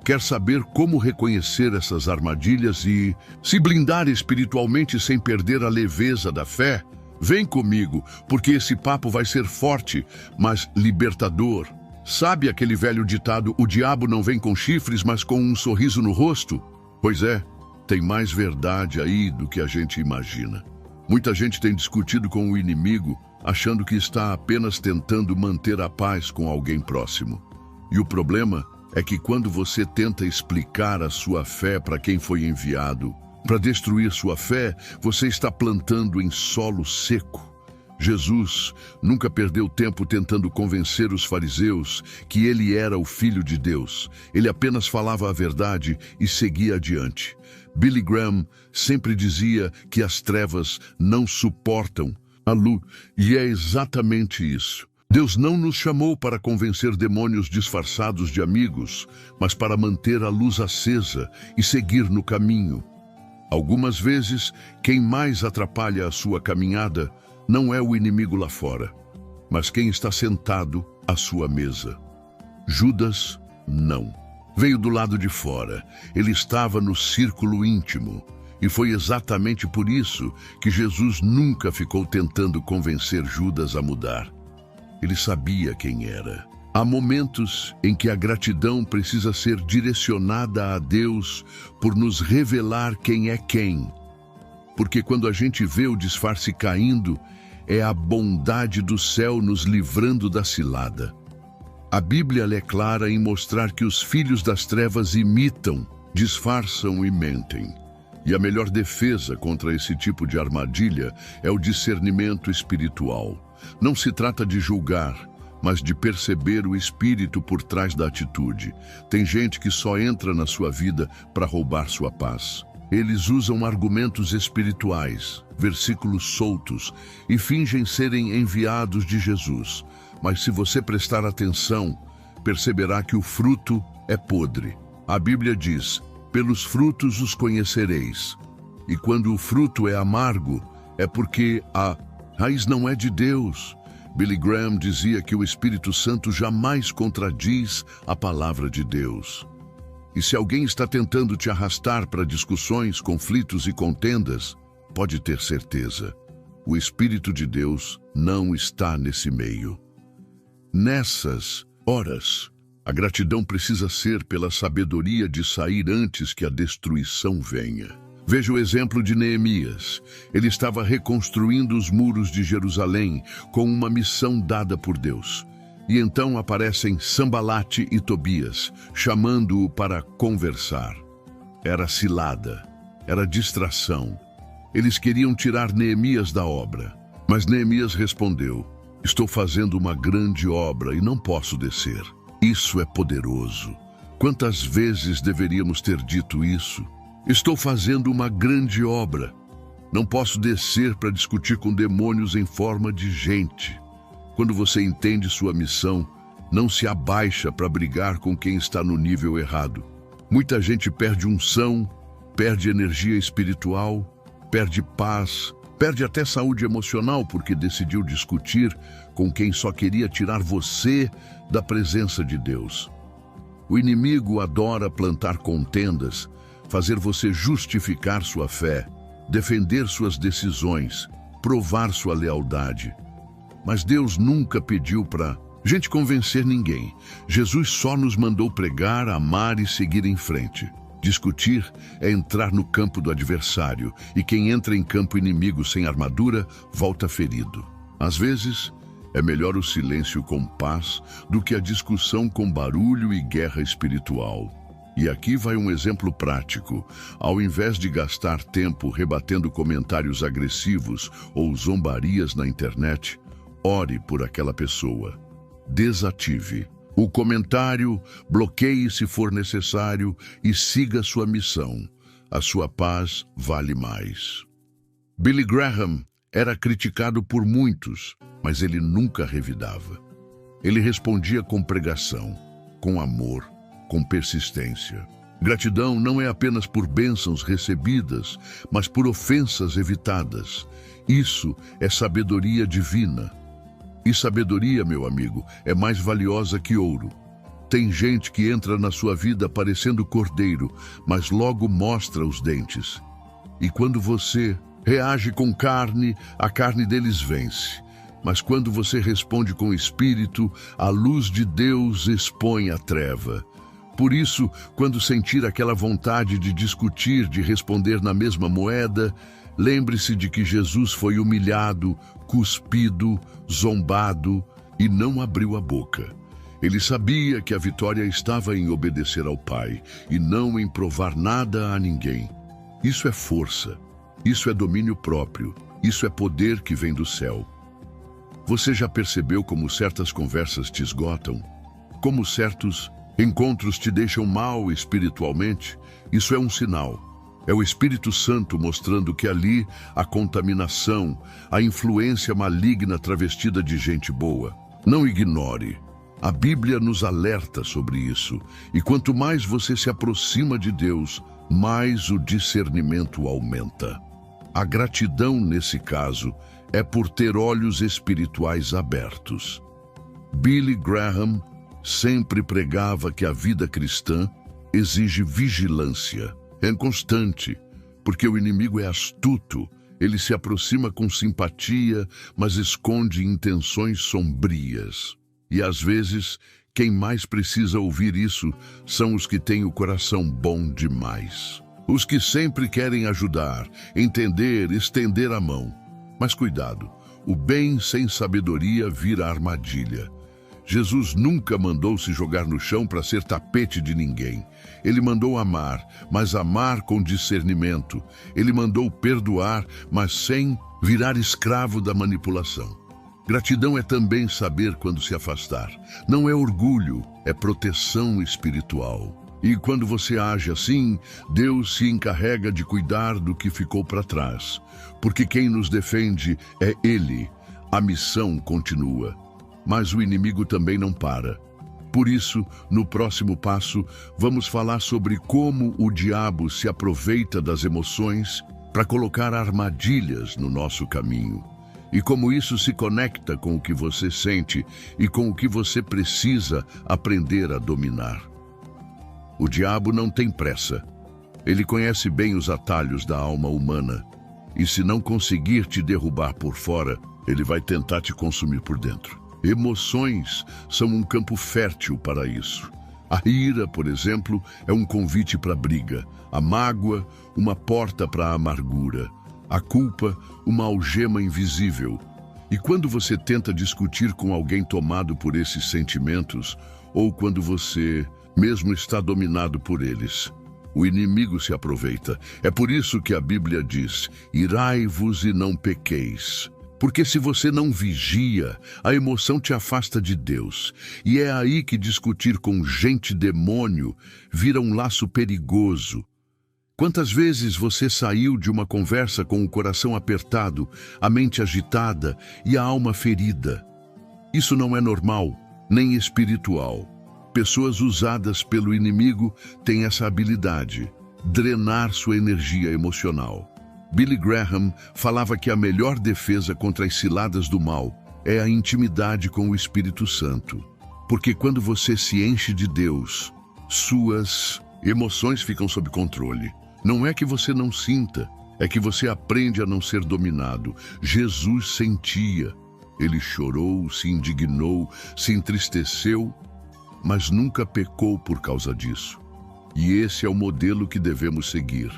Quer saber como reconhecer essas armadilhas e se blindar espiritualmente sem perder a leveza da fé? Vem comigo, porque esse papo vai ser forte, mas libertador. Sabe aquele velho ditado, o diabo não vem com chifres, mas com um sorriso no rosto? Pois é, tem mais verdade aí do que a gente imagina. Muita gente tem discutido com o inimigo, achando que está apenas tentando manter a paz com alguém próximo. E o problema é que quando você tenta explicar a sua fé para quem foi enviado, para destruir sua fé, você está plantando em solo seco. Jesus nunca perdeu tempo tentando convencer os fariseus que ele era o Filho de Deus. Ele apenas falava a verdade e seguia adiante. Billy Graham sempre dizia que as trevas não suportam a luz, e é exatamente isso. Deus não nos chamou para convencer demônios disfarçados de amigos, mas para manter a luz acesa e seguir no caminho. Algumas vezes, quem mais atrapalha a sua caminhada não é o inimigo lá fora, mas quem está sentado à sua mesa. Judas, não. Veio do lado de fora. Ele estava no círculo íntimo. E foi exatamente por isso que Jesus nunca ficou tentando convencer Judas a mudar. Ele sabia quem era. Há momentos em que a gratidão precisa ser direcionada a Deus por nos revelar quem é quem. Porque quando a gente vê o disfarce caindo, é a bondade do céu nos livrando da cilada. A Bíblia é clara em mostrar que os filhos das trevas imitam, disfarçam e mentem. E a melhor defesa contra esse tipo de armadilha é o discernimento espiritual. Não se trata de julgar, mas de perceber o espírito por trás da atitude. Tem gente que só entra na sua vida para roubar sua paz. Eles usam argumentos espirituais, versículos soltos, e fingem serem enviados de Jesus. Mas se você prestar atenção, perceberá que o fruto é podre. A Bíblia diz: pelos frutos os conhecereis. E quando o fruto é amargo, é porque a raiz não é de Deus. Billy Graham dizia que o Espírito Santo jamais contradiz a palavra de Deus. E se alguém está tentando te arrastar para discussões, conflitos e contendas, pode ter certeza, o Espírito de Deus não está nesse meio. Nessas horas, a gratidão precisa ser pela sabedoria de sair antes que a destruição venha. Veja o exemplo de Neemias. Ele estava reconstruindo os muros de Jerusalém com uma missão dada por Deus. E então aparecem Sambalate e Tobias, chamando-o para conversar. Era cilada, era distração. Eles queriam tirar Neemias da obra. Mas Neemias respondeu: estou fazendo uma grande obra e não posso descer. Isso é poderoso. Quantas vezes deveríamos ter dito isso? Estou fazendo uma grande obra. Não posso descer para discutir com demônios em forma de gente. Quando você entende sua missão, não se abaixa para brigar com quem está no nível errado. Muita gente perde unção, perde energia espiritual, perde paz, perde até saúde emocional porque decidiu discutir com quem só queria tirar você da presença de Deus. O inimigo adora plantar contendas, fazer você justificar sua fé, defender suas decisões, provar sua lealdade. Mas Deus nunca pediu para gente convencer ninguém. Jesus só nos mandou pregar, amar e seguir em frente. Discutir é entrar no campo do adversário, e quem entra em campo inimigo sem armadura volta ferido. Às vezes, é melhor o silêncio com paz do que a discussão com barulho e guerra espiritual. E aqui vai um exemplo prático. Ao invés de gastar tempo rebatendo comentários agressivos ou zombarias na internet, ore por aquela pessoa. Desative o comentário, bloqueie se for necessário e siga sua missão. A sua paz vale mais. Billy Graham era criticado por muitos, mas ele nunca revidava. Ele respondia com pregação, com amor, com persistência. Gratidão não é apenas por bênçãos recebidas, mas por ofensas evitadas. Isso é sabedoria divina. E sabedoria, meu amigo, é mais valiosa que ouro. Tem gente que entra na sua vida parecendo cordeiro, mas logo mostra os dentes. E quando você reage com carne, a carne deles vence. Mas quando você responde com espírito, a luz de Deus expõe a treva. Por isso, quando sentir aquela vontade de discutir, de responder na mesma moeda, lembre-se de que Jesus foi humilhado, cuspido, zombado e não abriu a boca. Ele sabia que a vitória estava em obedecer ao Pai e não em provar nada a ninguém. Isso é força, isso é domínio próprio, isso é poder que vem do céu. Você já percebeu como certas conversas te esgotam? Como certos encontros te deixam mal espiritualmente? Isso é um sinal. É o Espírito Santo mostrando que ali a contaminação, a influência maligna travestida de gente boa. Não ignore. A Bíblia nos alerta sobre isso, e quanto mais você se aproxima de Deus, mais o discernimento aumenta. A gratidão, nesse caso, é por ter olhos espirituais abertos. Billy Graham sempre pregava que a vida cristã exige vigilância. É constante, porque o inimigo é astuto. Ele se aproxima com simpatia, mas esconde intenções sombrias. E às vezes, quem mais precisa ouvir isso são os que têm o coração bom demais. Os que sempre querem ajudar, entender, estender a mão. Mas cuidado, o bem sem sabedoria vira armadilha. Jesus nunca mandou se jogar no chão para ser tapete de ninguém. Ele mandou amar, mas amar com discernimento. Ele mandou perdoar, mas sem virar escravo da manipulação. Gratidão é também saber quando se afastar. Não é orgulho, é proteção espiritual. E quando você age assim, Deus se encarrega de cuidar do que ficou para trás. Porque quem nos defende é Ele. A missão continua. Mas o inimigo também não para. Por isso, no próximo passo, vamos falar sobre como o diabo se aproveita das emoções para colocar armadilhas no nosso caminho. E como isso se conecta com o que você sente e com o que você precisa aprender a dominar. O diabo não tem pressa. Ele conhece bem os atalhos da alma humana. E se não conseguir te derrubar por fora, ele vai tentar te consumir por dentro. Emoções são um campo fértil para isso. A ira, por exemplo, é um convite para a briga. A mágoa, uma porta para a amargura. A culpa, uma algema invisível. E quando você tenta discutir com alguém tomado por esses sentimentos, ou quando você mesmo está dominado por eles, o inimigo se aproveita. É por isso que a Bíblia diz: irai-vos e não pequeis. Porque se você não vigia, a emoção te afasta de Deus. E é aí que discutir com gente demônio vira um laço perigoso. Quantas vezes você saiu de uma conversa com o coração apertado, a mente agitada e a alma ferida? Isso não é normal, nem espiritual. Pessoas usadas pelo inimigo têm essa habilidade, drenar sua energia emocional. Billy Graham falava que a melhor defesa contra as ciladas do mal é a intimidade com o Espírito Santo. Porque quando você se enche de Deus, suas emoções ficam sob controle. Não é que você não sinta, é que você aprende a não ser dominado. Jesus sentia. Ele chorou, se indignou, se entristeceu, mas nunca pecou por causa disso. E esse é o modelo que devemos seguir.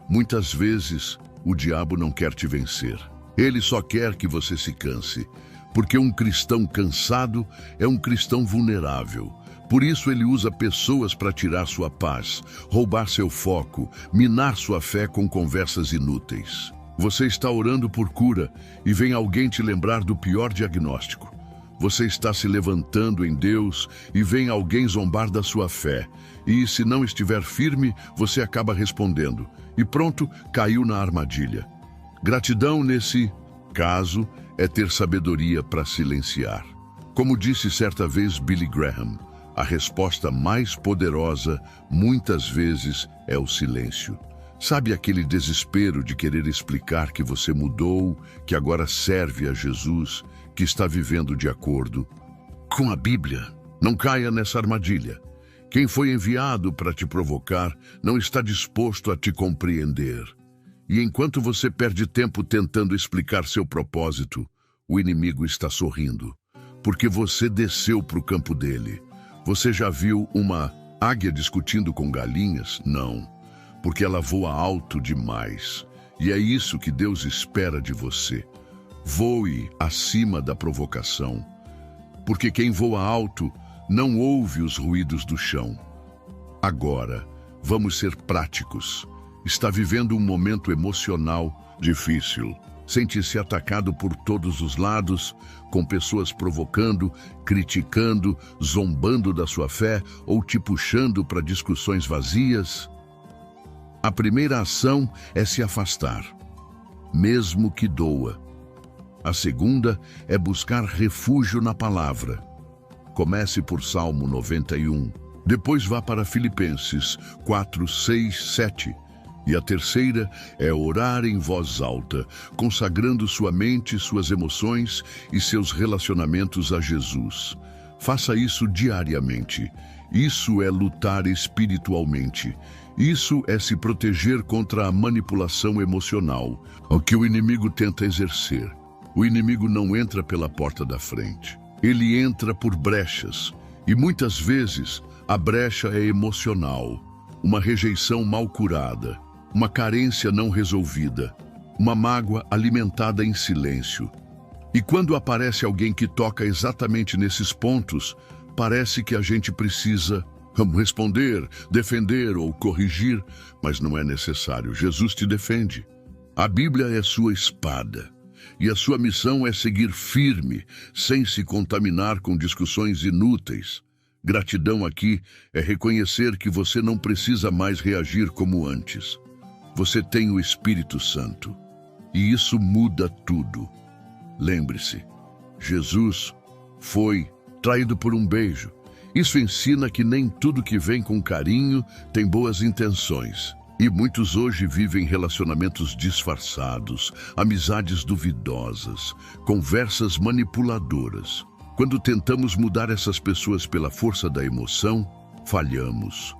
Muitas vezes, o diabo não quer te vencer. Ele só quer que você se canse, porque um cristão cansado é um cristão vulnerável. Por isso ele usa pessoas para tirar sua paz, roubar seu foco, minar sua fé com conversas inúteis. Você está orando por cura e vem alguém te lembrar do pior diagnóstico. Você está se levantando em Deus e vem alguém zombar da sua fé. E se não estiver firme, você acaba respondendo. E pronto, caiu na armadilha. Gratidão nesse caso é ter sabedoria para silenciar. Como disse certa vez Billy Graham, a resposta mais poderosa, muitas vezes, é o silêncio. Sabe aquele desespero de querer explicar que você mudou, que agora serve a Jesus, que está vivendo de acordo com a Bíblia? Não caia nessa armadilha. Quem foi enviado para te provocar não está disposto a te compreender. E enquanto você perde tempo tentando explicar seu propósito, o inimigo está sorrindo, porque você desceu para o campo dele. Você já viu uma águia discutindo com galinhas? Não, porque ela voa alto demais. E é isso que Deus espera de você. Voe acima da provocação, porque quem voa alto não ouve os ruídos do chão. Agora, vamos ser práticos. Está vivendo um momento emocional difícil. Sente-se atacado por todos os lados, com pessoas provocando, criticando, zombando da sua fé ou te puxando para discussões vazias. A primeira ação é se afastar, mesmo que doa. A segunda é buscar refúgio na palavra. Comece por Salmo 91. Depois vá para Filipenses 4, 6, 7. E a terceira é orar em voz alta, consagrando sua mente, suas emoções e seus relacionamentos a Jesus. Faça isso diariamente. Isso é lutar espiritualmente. Isso é se proteger contra a manipulação emocional, o que o inimigo tenta exercer. O inimigo não entra pela porta da frente. Ele entra por brechas. E muitas vezes a brecha é emocional. Uma rejeição mal curada. Uma carência não resolvida, uma mágoa alimentada em silêncio. E quando aparece alguém que toca exatamente nesses pontos, parece que a gente precisa responder, defender ou corrigir, mas não é necessário. Jesus te defende. A Bíblia é sua espada, e a sua missão é seguir firme, sem se contaminar com discussões inúteis. Gratidão aqui é reconhecer que você não precisa mais reagir como antes. Você tem o Espírito Santo, e isso muda tudo. Lembre-se, Jesus foi traído por um beijo. Isso ensina que nem tudo que vem com carinho tem boas intenções. E muitos hoje vivem relacionamentos disfarçados, amizades duvidosas, conversas manipuladoras. Quando tentamos mudar essas pessoas pela força da emoção, falhamos.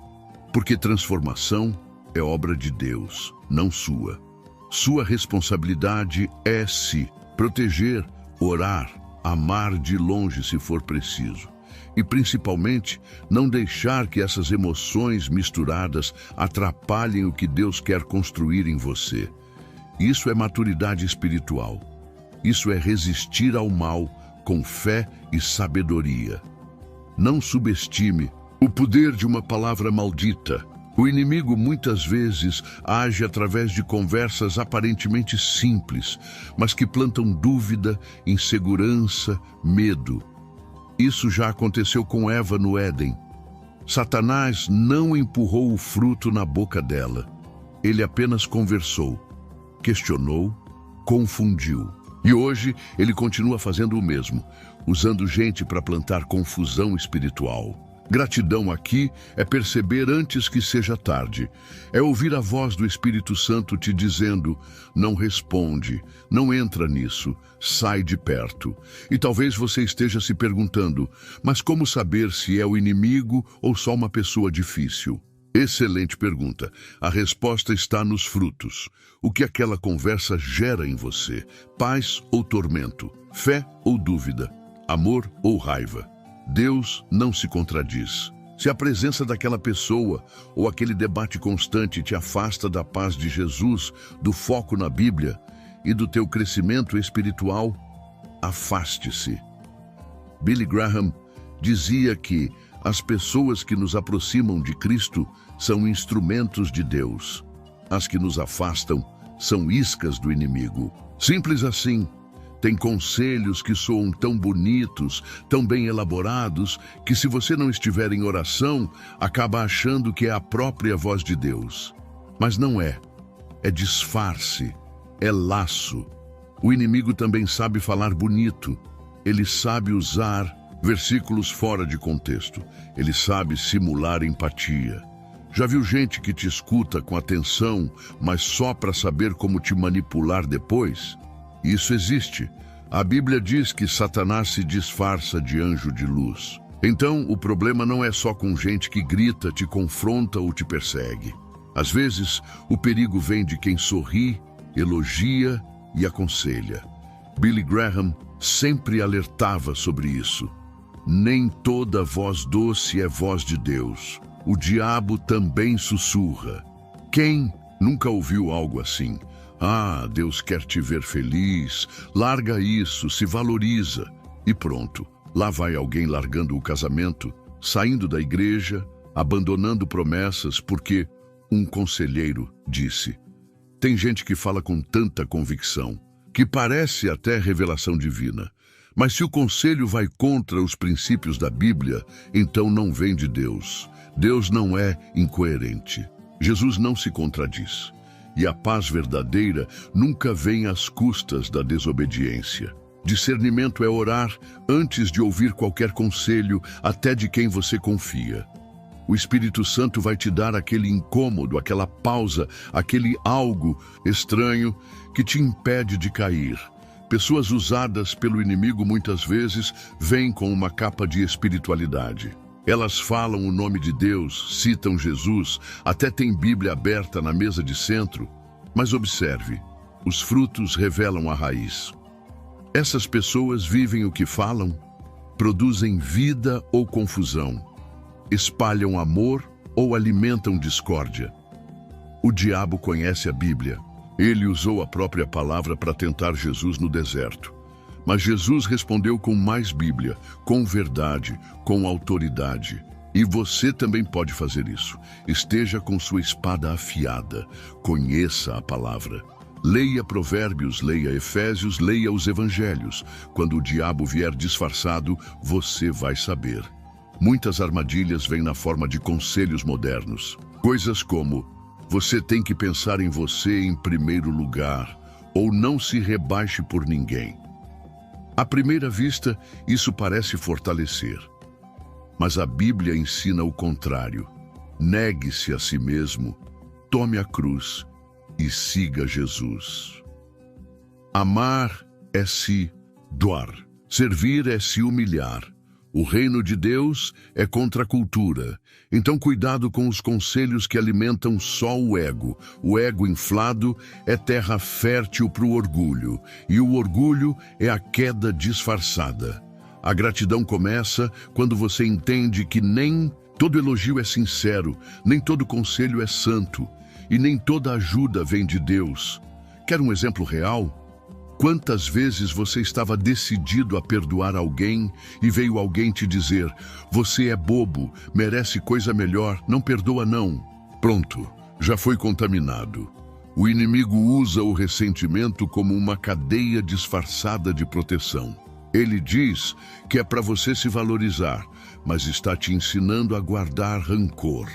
Porque transformação é obra de Deus, não sua. Sua responsabilidade é se proteger, orar, amar de longe se for preciso. E principalmente, não deixar que essas emoções misturadas atrapalhem o que Deus quer construir em você. Isso é maturidade espiritual. Isso é resistir ao mal com fé e sabedoria. Não subestime o poder de uma palavra maldita. O inimigo muitas vezes age através de conversas aparentemente simples, mas que plantam dúvida, insegurança, medo. Isso já aconteceu com Eva no Éden. Satanás não empurrou o fruto na boca dela. Ele apenas conversou, questionou, confundiu. E hoje ele continua fazendo o mesmo, usando gente para plantar confusão espiritual. Gratidão aqui é perceber antes que seja tarde. É ouvir a voz do Espírito Santo te dizendo: não responde, não entra nisso, sai de perto. E talvez você esteja se perguntando: mas como saber se é o inimigo ou só uma pessoa difícil? Excelente pergunta. A resposta está nos frutos. O que aquela conversa gera em você? Paz ou tormento? Fé ou dúvida? Amor ou raiva? Deus não se contradiz. Se a presença daquela pessoa ou aquele debate constante te afasta da paz de Jesus, do foco na Bíblia e do teu crescimento espiritual, afaste-se. Billy Graham dizia que as pessoas que nos aproximam de Cristo são instrumentos de Deus. As que nos afastam são iscas do inimigo. Simples assim. Tem conselhos que soam tão bonitos, tão bem elaborados, que se você não estiver em oração, acaba achando que é a própria voz de Deus. Mas não é. É disfarce, é laço. O inimigo também sabe falar bonito. Ele sabe usar versículos fora de contexto. Ele sabe simular empatia. Já viu gente que te escuta com atenção, mas só para saber como te manipular depois? Isso existe. A Bíblia diz que Satanás se disfarça de anjo de luz. Então, o problema não é só com gente que grita, te confronta ou te persegue. Às vezes, o perigo vem de quem sorri, elogia e aconselha. Billy Graham sempre alertava sobre isso. Nem toda voz doce é voz de Deus. O diabo também sussurra. Quem nunca ouviu algo assim? Ah, Deus quer te ver feliz, larga isso, se valoriza. E pronto, lá vai alguém largando o casamento, saindo da igreja, abandonando promessas porque um conselheiro disse. Tem gente que fala com tanta convicção, que parece até revelação divina. Mas se o conselho vai contra os princípios da Bíblia, então não vem de Deus. Deus não é incoerente. Jesus não se contradiz. E a paz verdadeira nunca vem às custas da desobediência. Discernimento é orar antes de ouvir qualquer conselho, até de quem você confia. O Espírito Santo vai te dar aquele incômodo, aquela pausa, aquele algo estranho que te impede de cair. Pessoas usadas pelo inimigo muitas vezes vêm com uma capa de espiritualidade. Elas falam o nome de Deus, citam Jesus, até têm Bíblia aberta na mesa de centro. Mas observe, os frutos revelam a raiz. Essas pessoas vivem o que falam, produzem vida ou confusão, espalham amor ou alimentam discórdia. O diabo conhece a Bíblia. Ele usou a própria palavra para tentar Jesus no deserto. Mas Jesus respondeu com mais Bíblia, com verdade, com autoridade. E você também pode fazer isso. Esteja com sua espada afiada. Conheça a palavra. Leia Provérbios, leia Efésios, leia os Evangelhos. Quando o diabo vier disfarçado, você vai saber. Muitas armadilhas vêm na forma de conselhos modernos. Coisas como: você tem que pensar em você em primeiro lugar, ou não se rebaixe por ninguém. À primeira vista, isso parece fortalecer. Mas a Bíblia ensina o contrário. Negue-se a si mesmo, tome a cruz e siga Jesus. Amar é se doar. Servir é se humilhar. O reino de Deus é contra a cultura. Então cuidado com os conselhos que alimentam só o ego. O ego inflado é terra fértil para o orgulho. E o orgulho é a queda disfarçada. A gratidão começa quando você entende que nem todo elogio é sincero, nem todo conselho é santo, e nem toda ajuda vem de Deus. Quer um exemplo real? Quantas vezes você estava decidido a perdoar alguém e veio alguém te dizer: você é bobo, merece coisa melhor, não perdoa não. Pronto, já foi contaminado. O inimigo usa o ressentimento como uma cadeia disfarçada de proteção. Ele diz que é para você se valorizar, mas está te ensinando a guardar rancor.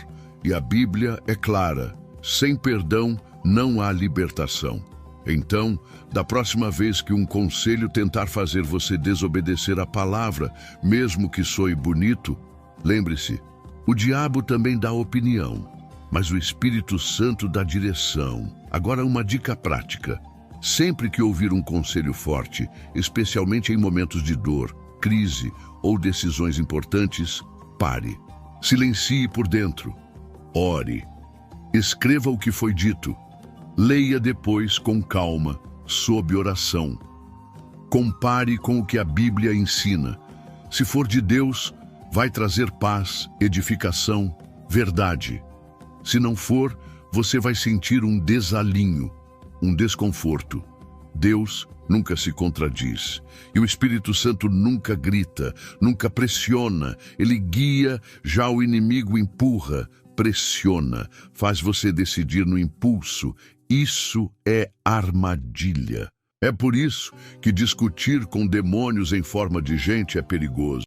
E a Bíblia é clara: sem perdão não há libertação. Então, da próxima vez que um conselho tentar fazer você desobedecer a palavra, mesmo que soe bonito, lembre-se, o diabo também dá opinião, mas o Espírito Santo dá direção. Agora, uma dica prática. Sempre que ouvir um conselho forte, especialmente em momentos de dor, crise ou decisões importantes, pare. Silencie por dentro. Ore. Escreva o que foi dito. Leia depois com calma, sob oração. Compare com o que a Bíblia ensina. Se for de Deus, vai trazer paz, edificação, verdade. Se não for, você vai sentir um desalinho, um desconforto. Deus nunca se contradiz. E o Espírito Santo nunca grita, nunca pressiona. Ele guia, já o inimigo empurra, pressiona, faz você decidir no impulso. Isso é armadilha. É por isso que discutir com demônios em forma de gente é perigoso.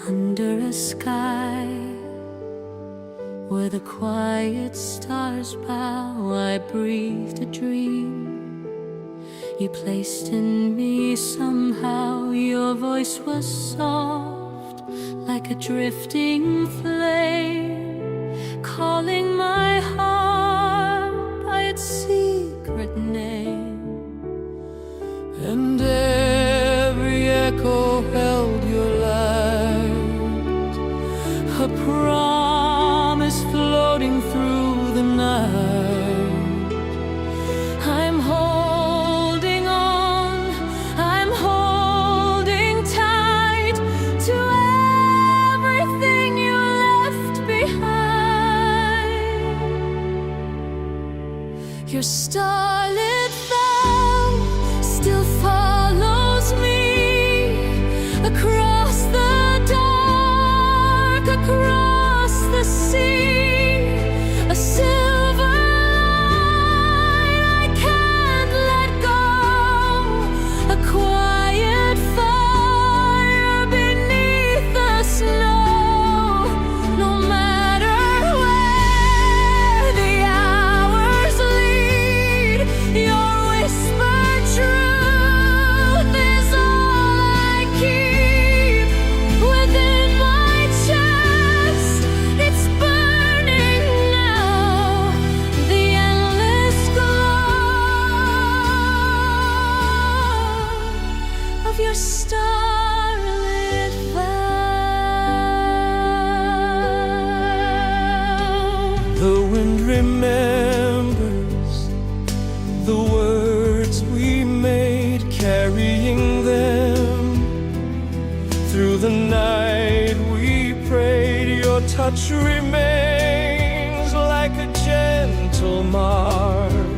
Under a sky where the quiet stars bow, I breathed a dream. You placed in me somehow. Your voice was soft, like a drifting flame, calling my heart by its secret name. And every echo held your light, a promise floating through the night. I'm holding on, I'm holding tight to everything you left behind. Your starlit vow still follows me across the dark, across the sea, a silver line I can't let go, a remembers the words we made, carrying them through the night we prayed. Your touch remains like a gentle mark